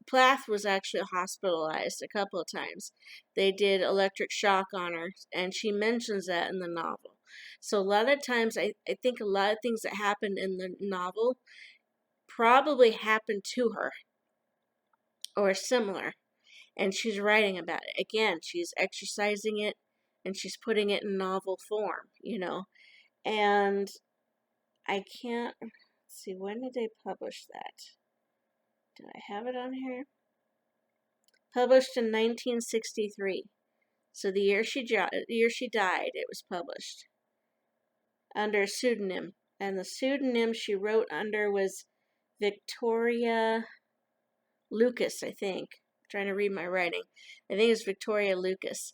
Plath was actually hospitalized a couple of times. They did electric shock on her, and she mentions that in the novel. So a lot of times, I think a lot of things that happened in the novel probably happened to her or similar, and she's writing about it. Again, she's exercising it and she's putting it in novel form. And I can't see, when did they publish that? Did I have it on here? Published in 1963. So the year she died, it was published under a pseudonym. And the pseudonym she wrote under was Victoria Lucas, I think. I'm trying to read my writing. I think it's Victoria Lucas.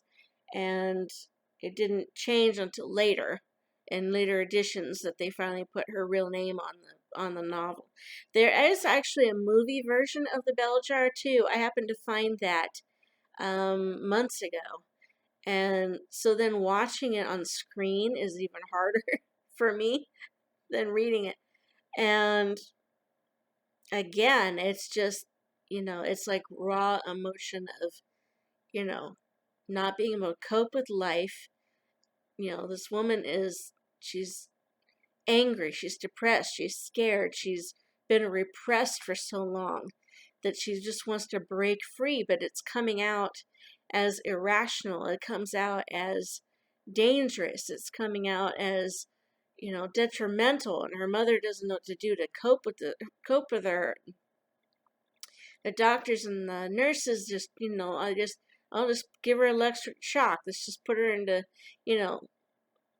And it didn't change until later, in later editions, that they finally put her real name on the novel. There is actually a movie version of The Bell Jar too. I happened to find that months ago, and so then watching it on screen is even harder for me than reading it. And again, it's just it's like raw emotion of not being able to cope with life. This woman she's angry, she's depressed, she's scared, she's been repressed for so long that she just wants to break free, but it's coming out as irrational. It comes out as dangerous. It's coming out as detrimental, and her mother doesn't know what to do to cope with her. The doctors and the nurses just I'll just give her electric shock. Let's just put her into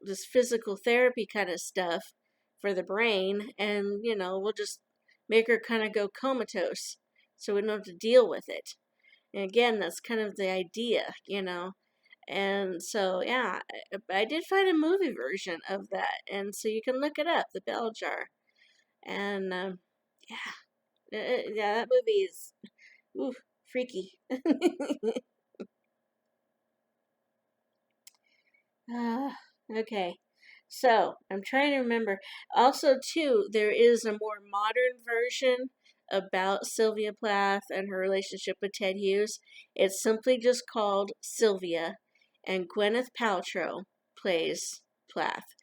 this physical therapy kind of stuff for the brain, and we'll just make her kind of go comatose so we don't have to deal with it. And again, that's kind of the idea. And so yeah, I did find a movie version of that, and so you can look it up, The Bell Jar. And yeah, that movie is freaky. Okay. So, I'm trying to remember. Also, too, there is a more modern version about Sylvia Plath and her relationship with Ted Hughes. It's simply just called Sylvia, and Gwyneth Paltrow plays Plath,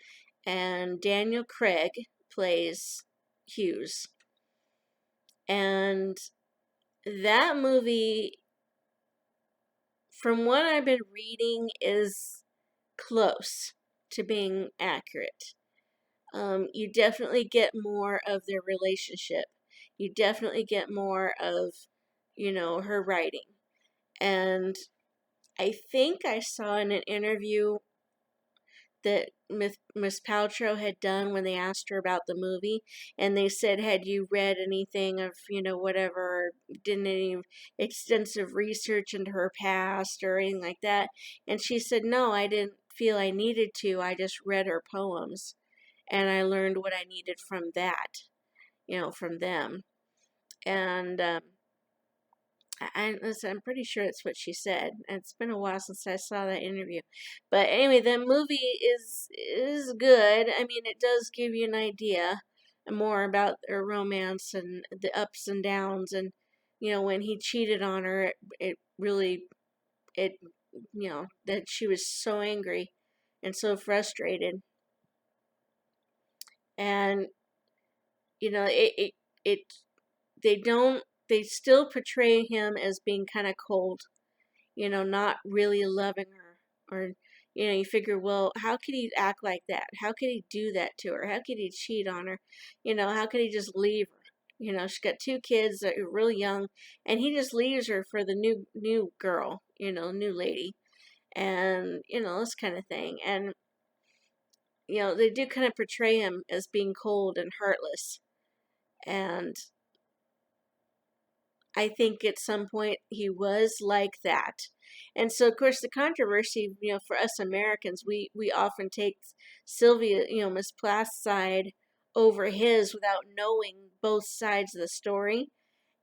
and Daniel Craig plays Hughes. And that movie, from what I've been reading, is close to being accurate. You definitely get more of their relationship. You definitely get more of, her writing. And I think I saw in an interview that Miss Paltrow had done when they asked her about the movie, and they said, "Had you read anything of whatever, did any extensive research into her past or anything like that?" And she said, "No, I didn't feel I needed to. I just read her poems, and I learned what I needed from that, from them." And I'm pretty sure it's what she said. It's been a while since I saw that interview, but anyway, the movie is good. I mean, it does give you an idea more about their romance and the ups and downs, and when he cheated on her, it really it that she was so angry and so frustrated, and it they don't they still portray him as being kind of cold, not really loving her. Or, you figure, well, how could he act like that? How could he do that to her? How could he cheat on her? How could he just leave her? She's got two kids that are really young, and he just leaves her for the new girl, new lady, and this kind of thing. And they do kind of portray him as being cold and heartless, and I think at some point he was like that. And so, of course, the controversy, for us Americans, we often take Sylvia, Miss Plath's side over his without knowing both sides of the story.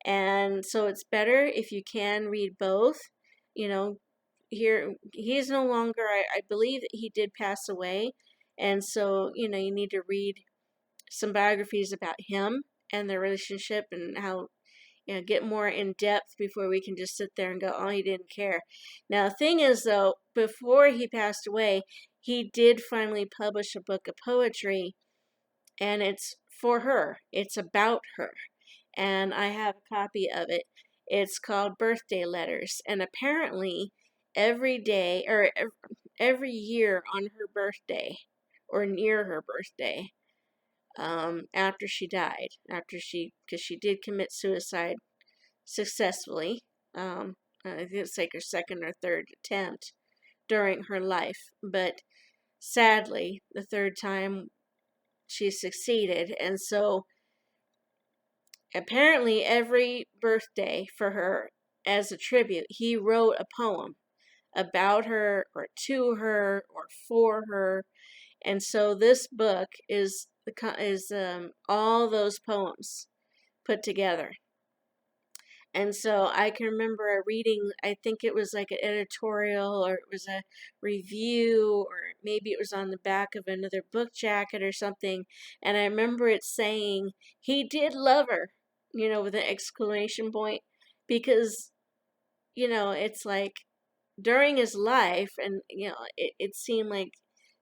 And so it's better if you can read both. You know, Here, he is no longer, I believe that he did pass away. And so, you need to read some biographies about him and their relationship and how get more in depth before we can just sit there and go, oh, he didn't care. Now, the thing is, though, before he passed away, he did finally publish a book of poetry, and it's for her. It's about her. And I have a copy of it. It's called Birthday Letters. And apparently, every day, or every year on her birthday, or near her birthday, after she died, because she did commit suicide successfully. I think it's like her second or third attempt during her life, but sadly, the third time she succeeded. And so apparently, every birthday for her, as a tribute, he wrote a poem about her, or to her, or for her. And so this book is all those poems put together. And so I can remember reading, I think it was like an editorial, or it was a review, or maybe it was on the back of another book jacket or something. And I remember it saying, he did love her, with an exclamation point, because, it's like during his life, and, it seemed like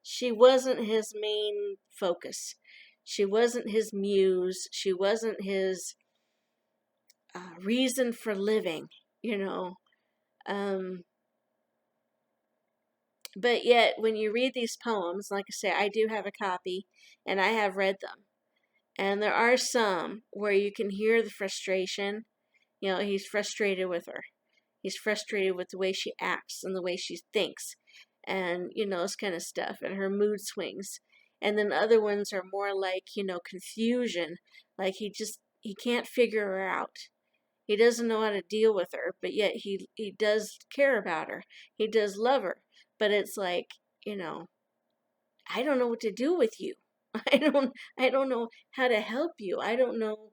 she wasn't his main focus. She wasn't his muse. She wasn't his reason for living, you know. Um, but yet, when you read these poems, like I say, I do have a copy, and I have read them. And there are some where you can hear the frustration. He's frustrated with her. He's frustrated with the way she acts and the way she thinks, and, this kind of stuff, and her mood swings. And then other ones are more like, confusion. Like he can't figure her out. He doesn't know how to deal with her, but yet he does care about her. He does love her. But it's like, you know, I don't know what to do with you. I don't know how to help you. I don't know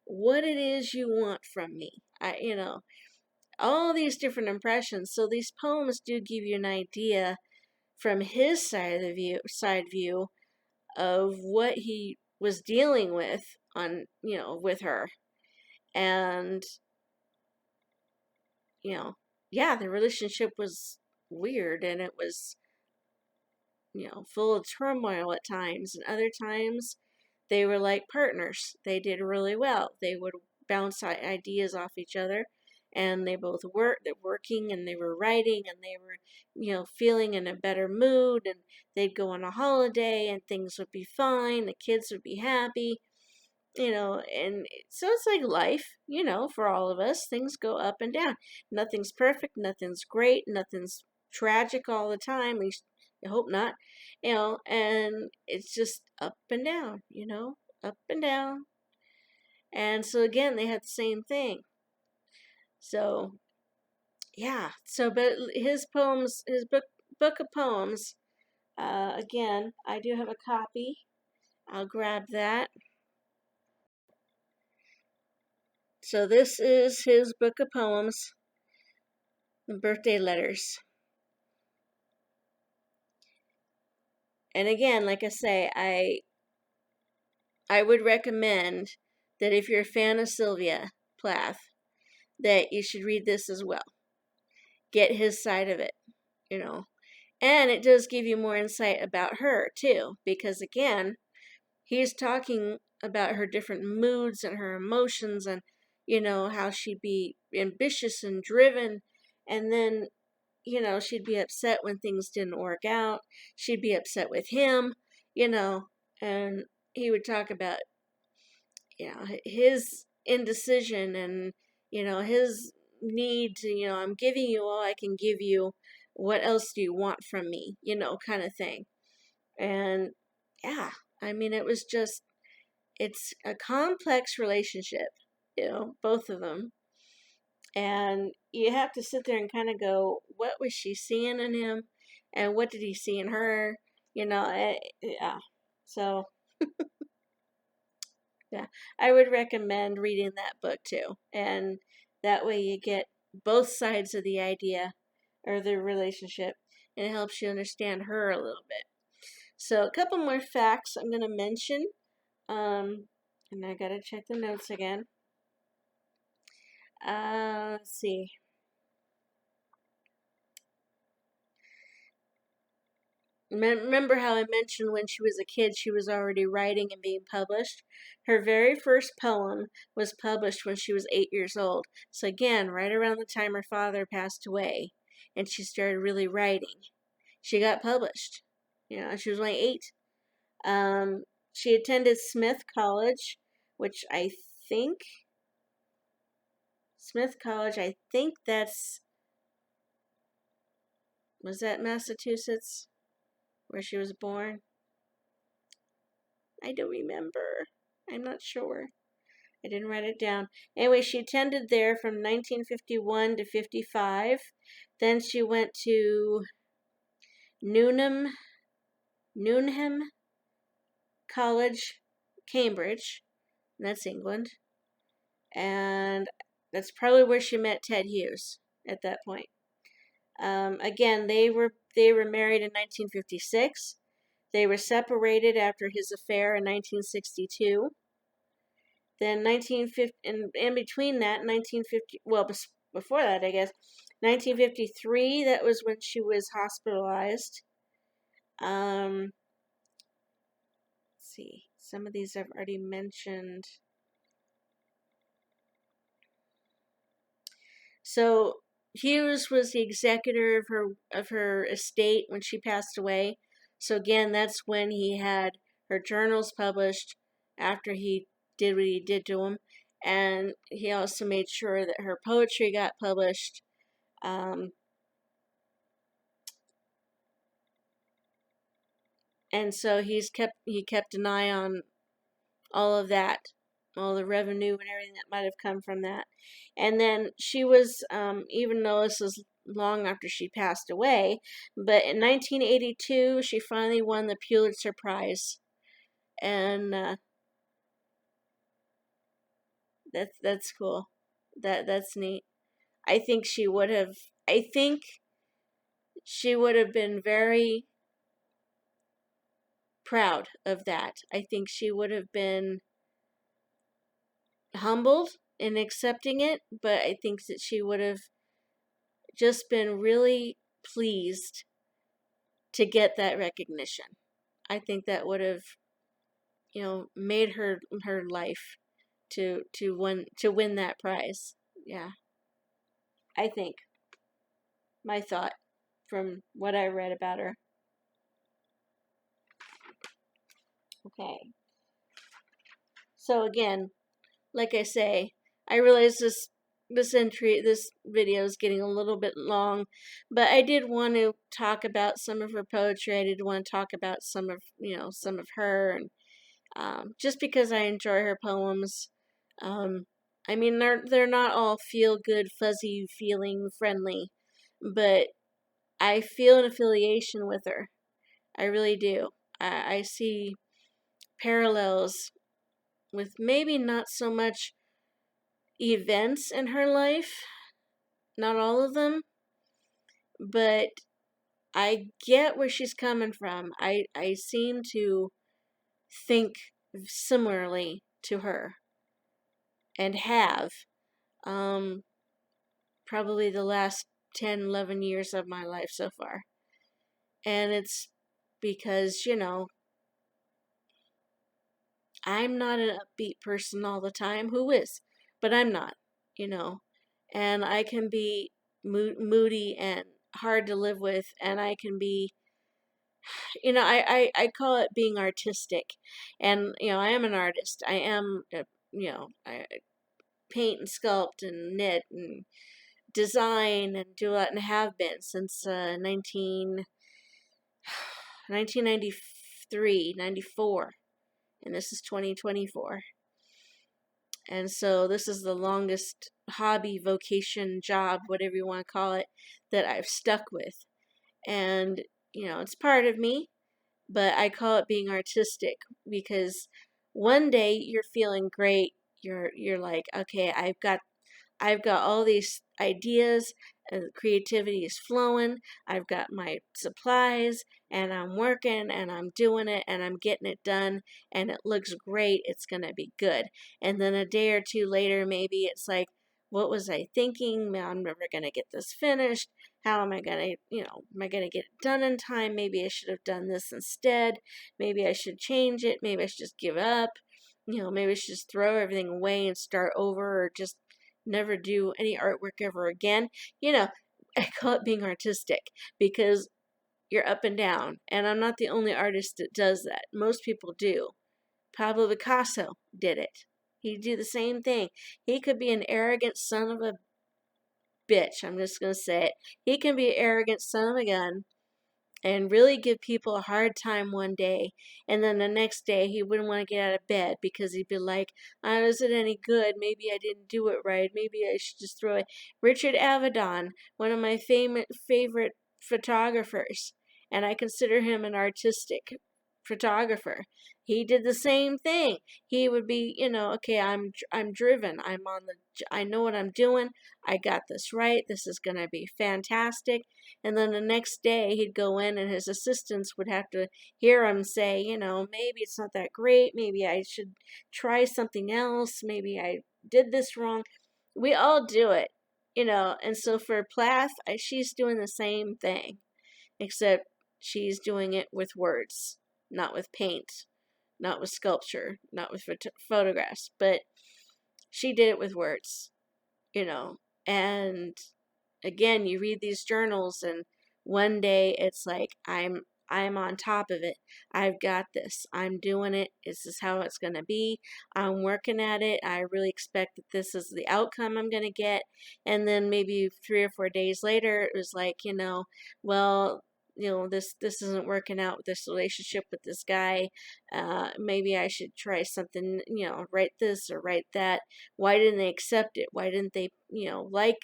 what it is you want from me. All these different impressions. So these poems do give you an idea from his side view of what he was dealing with with her. And yeah, the relationship was weird, and it was, full of turmoil at times. And other times they were like partners. They did really well. They would bounce ideas off each other, and they're working, and they were writing, and they were, feeling in a better mood, and they'd go on a holiday, and things would be fine, the kids would be happy, and so it's like life, for all of us. Things go up and down. Nothing's perfect, nothing's great, nothing's tragic all the time. At least I hope not. And it's just up and down, up and down. And so again, they had the same thing. So yeah. So, but his poems, his book of poems. Again, I do have a copy. I'll grab that. So this is his book of poems, the birthday letters. And again, like I say, I would recommend that if you're a fan of Sylvia Plath, that you should read this as well. Get his side of it, And it does give you more insight about her too, because again, he's talking about her different moods and her emotions, and how she'd be ambitious and driven, and then she'd be upset when things didn't work out. She'd be upset with him, and he would talk about, his indecision, and, his need to, I'm giving you all I can give you. What else do you want from me? Kind of thing. And yeah, I mean, it's a complex relationship, both of them. And you have to sit there and kind of go, what was she seeing in him? And what did he see in her? Yeah. So, yeah, I would recommend reading that book too. And that way you get both sides of the idea or the relationship, and it helps you understand her a little bit. So, a couple more facts I'm going to mention. And I got to check the notes again. Let's see. Remember how I mentioned when she was a kid she was already writing and being published? Her very first poem was published when she was 8 years old. So again, right around the time her father passed away, and she started really writing. She got published. She was only 8. She attended Smith College, which think Smith College, I think was that Massachusetts, where she was born? I don't remember. I'm not sure. I didn't write it down. Anyway, she attended there from 1951 to 55. Then she went to Newnham College, Cambridge. And that's England. And that's probably where she met Ted Hughes at that point. Again, they were married in 1956. They were separated after his affair in 1962. Then 1950, and in between that, 1950, well, before that, I guess, 1953, that was when she was hospitalized. Let's see, some of these I've already mentioned. So Hughes was the executor of her estate when she passed away. So again, that's when he had her journals published after he did what he did to him, and he also made sure that her poetry got published. And so he kept an eye on all of that, all the revenue and everything that might have come from that. And then she was, even though this was long after she passed away, but in 1982 she finally won the Pulitzer Prize, and that's cool. That's neat. I think she would have. I think she would have been very proud of that. I think she would have been humbled in accepting it, but I think that she would have just been really pleased to get that recognition. I think that would have, made her life to win that prize. Yeah. I think. My thought from what I read about her. Okay. So again, like I say, I realize this video is getting a little bit long, but I did want to talk about some of her poetry. I did want to talk about some of her, and just because I enjoy her poems. Um, I mean, they're not all feel good, fuzzy, feeling friendly, but I feel an affiliation with her. I really do. I see parallels with maybe not so much events in her life, not all of them, but I get where she's coming from. I seem to think similarly to her and have um, probably the last 10, 11 years of my life so far. And it's because, I'm not an upbeat person all the time. Who is? But I'm not, you know. And I can be moody and hard to live with, and I can be, I call it being artistic. And, I am an artist. I am, I paint and sculpt and knit and design and do that and have been since 1993, 94. And this is 2024. And so this is the longest hobby, vocation, job, whatever you want to call it, that I've stuck with. And, it's part of me, but I call it being artistic because one day you're feeling great. You're like, okay, I've got all these ideas and creativity is flowing. I've got my supplies and I'm working and I'm doing it and I'm getting it done and it looks great. It's going to be good. And then a day or two later, maybe it's like, what was I thinking? I'm never going to get this finished. How am I going to, am I going to get it done in time? Maybe I should have done this instead. Maybe I should change it. Maybe I should just give up. Maybe I should just throw everything away and start over or just never do any artwork ever again. I call it being artistic because you're up and down. And I'm not the only artist that does that. Most people do. Pablo Picasso did it. He'd do the same thing. He could be an arrogant son of a bitch. I'm just going to say it. He can be an arrogant son of a gun and really give people a hard time one day, and then the next day he wouldn't want to get out of bed because he'd be like, oh, is it any good? Maybe I didn't do it right. Maybe I should just throw it. Richard Avedon, one of my favorite photographers, and I consider him an artistic photographer. He did the same thing. He would be, okay, I'm driven. I know what I'm doing. I got this right. This is going to be fantastic. And then the next day he'd go in and his assistants would have to hear him say, maybe it's not that great. Maybe I should try something else. Maybe I did this wrong. We all do it, and so for Plath, she's doing the same thing, except she's doing it with words, not with paint, not with sculpture, not with photographs, but she did it with words, and again, you read these journals and one day it's like I'm on top of it. I've got this. I'm doing it. This is how it's going to be. I'm working at it. I really expect that this is the outcome I'm going to get. And then maybe 3 or 4 days later, it was like, well, this isn't working out with this relationship with this guy. Maybe I should try something, write this or write that. Why didn't they accept it? Why didn't they, like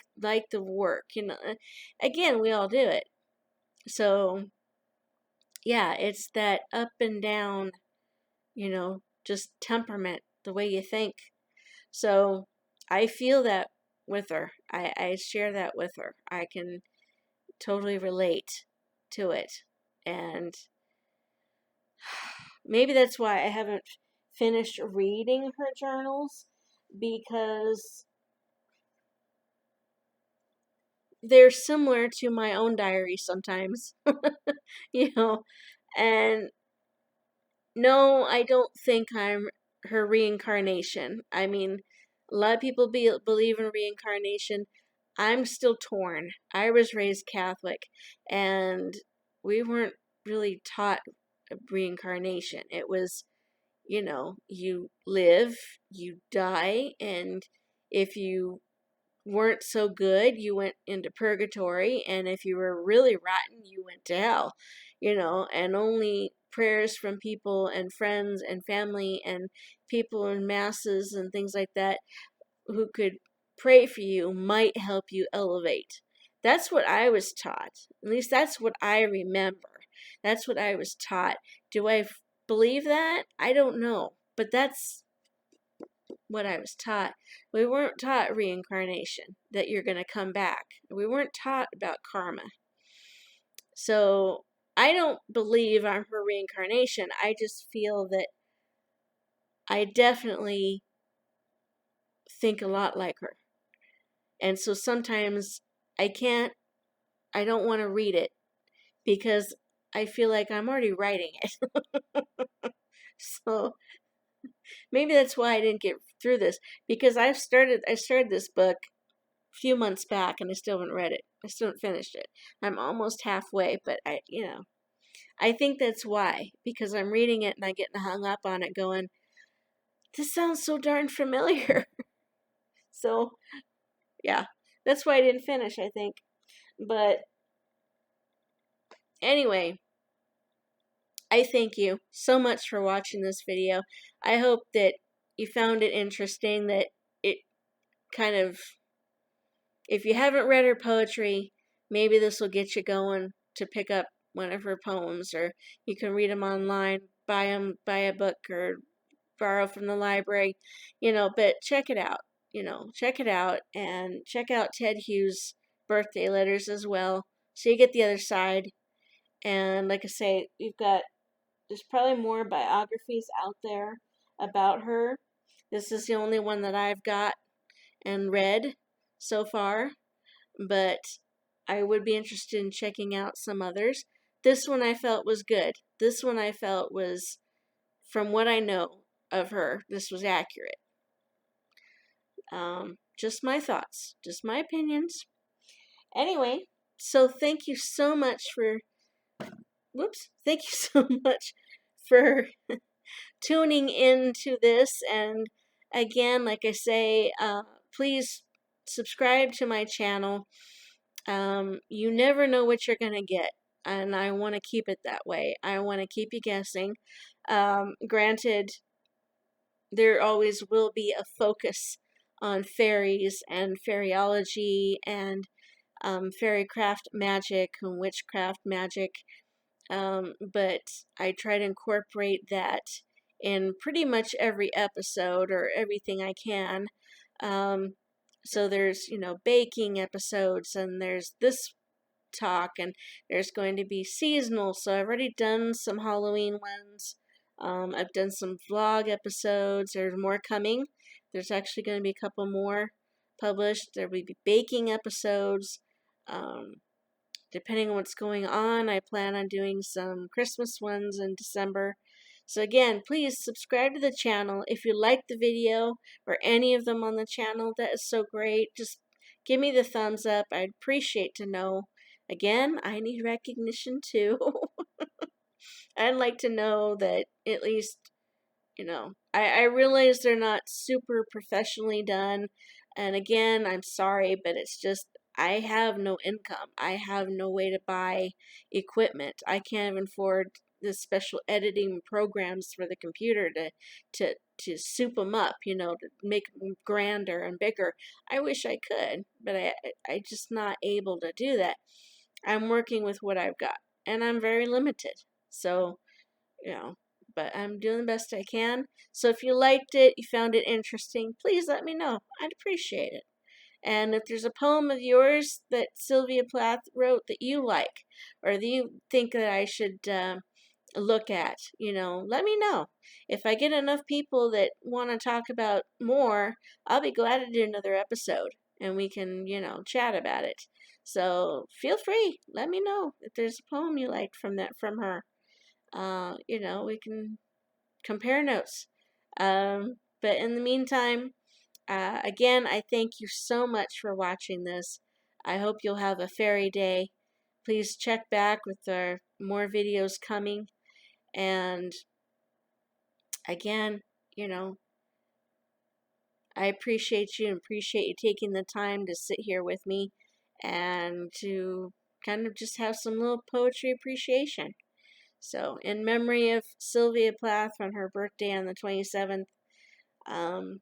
the work? Again, we all do it. So yeah, it's that up and down, just temperament, the way you think. So I feel that with her. I share that with her. I can totally relate to it. And maybe that's why I haven't finished reading her journals, because they're similar to my own diary sometimes, and no, I don't think I'm her reincarnation. I mean, a lot of people believe in reincarnation. I'm still torn. I was raised Catholic, and we weren't really taught reincarnation. It was, you live, you die, and if you weren't so good, you went into purgatory, and if you were really rotten, you went to hell, and only prayers from people and friends and family and people in masses and things like that who could pray for you might help you elevate. That's what I was taught. At least that's what I remember. That's what I was taught. Do I believe that? I don't know. But that's what I was taught. We weren't taught reincarnation, that you're going to come back. We weren't taught about karma. So I don't believe I'm her reincarnation. I just feel that I definitely think a lot like her. And so sometimes I can't, I don't want to read it because I feel like I'm already writing it. So maybe that's why I didn't get through this, because I started this book a few months back and I still haven't read it. I still haven't finished it. I'm almost halfway, but I think that's why, because I'm reading it and I get hung up on it going, this sounds so darn familiar. So, yeah, that's why I didn't finish, I think. But anyway, I thank you so much for watching this video. I hope that you found it interesting, that it kind of, if you haven't read her poetry, maybe this will get you going to pick up one of her poems, or you can read them online, buy a book, or borrow from the library, but check it out, check it out, and check out Ted Hughes' birthday letters as well, so you get the other side. And like I say, there's probably more biographies out there about her. This is the only one that I've got and read so far, but I would be interested in checking out some others. This one I felt was good. This one I felt was, from what I know of her, this was accurate. Just my thoughts, just my opinions. Anyway, so thank you so much thank you so much for tuning into this. And again, like I say, please subscribe to my channel. You never know what you're going to get, and I want to keep it that way. I want to keep you guessing. Granted, there always will be a focus on fairies and fairyology and fairycraft magic and witchcraft magic. But I try to incorporate that in pretty much every episode, or everything I can. So there's, baking episodes, and there's this talk, and there's going to be seasonal. So I've already done some Halloween ones. I've done some vlog episodes. There's more coming. There's actually going to be a couple more published. There will be baking episodes. Depending on what's going on, I plan on doing some Christmas ones in December. So again, please subscribe to the channel. If you like the video or any of them on the channel, that is so great. Just give me the thumbs up. I'd appreciate to know. Again, I need recognition too. I'd like to know that at least, I realize they're not super professionally done. And again, I'm sorry, but it's just, I have no income. I have no way to buy equipment. I can't even afford the special editing programs for the computer to soup them up, to make them grander and bigger. I wish I could, but I just not able to do that. I'm working with what I've got, and I'm very limited. So, but I'm doing the best I can. So if you liked it, you found it interesting, please let me know. I'd appreciate it. And if there's a poem of yours that Sylvia Plath wrote that you like, or that you think that I should look at, let me know. If I get enough people that want to talk about more, I'll be glad to do another episode, and we can, chat about it. So feel free, let me know if there's a poem you liked from her. We can compare notes. But in the meantime, Again, I thank you so much for watching this. I hope you'll have a fairy day. Please check back with our more videos coming. And again, you know, I appreciate you and appreciate you taking the time to sit here with me and to kind of just have some little poetry appreciation. So, in memory of Sylvia Plath on her birthday on the 27th, um,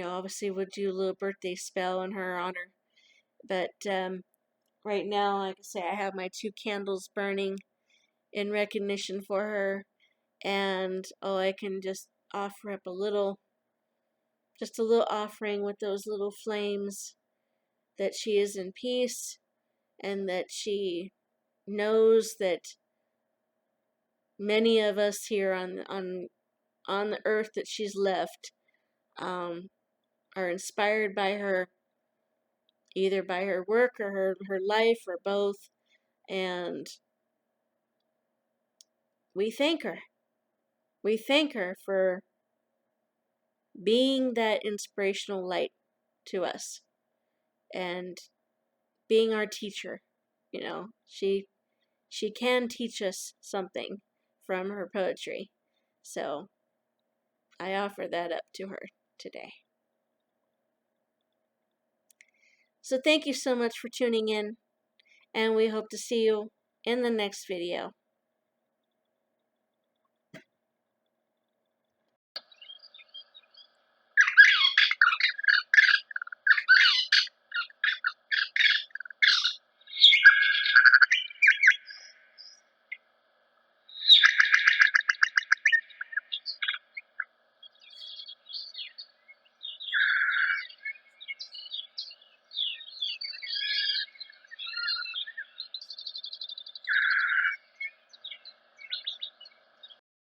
obviously we'll do a little birthday spell in her honor. But right now, like I say, I have my 2 candles burning in recognition for her, and I can just offer up just a little offering with those little flames, that she is in peace and that she knows that many of us here on the earth that she's left are inspired by her, either by her work or her life or both, and we thank her. We thank her for being that inspirational light to us and being our teacher. She can teach us something from her poetry. So I offer that up to her today. So thank you so much for tuning in, and we hope to see you in the next video.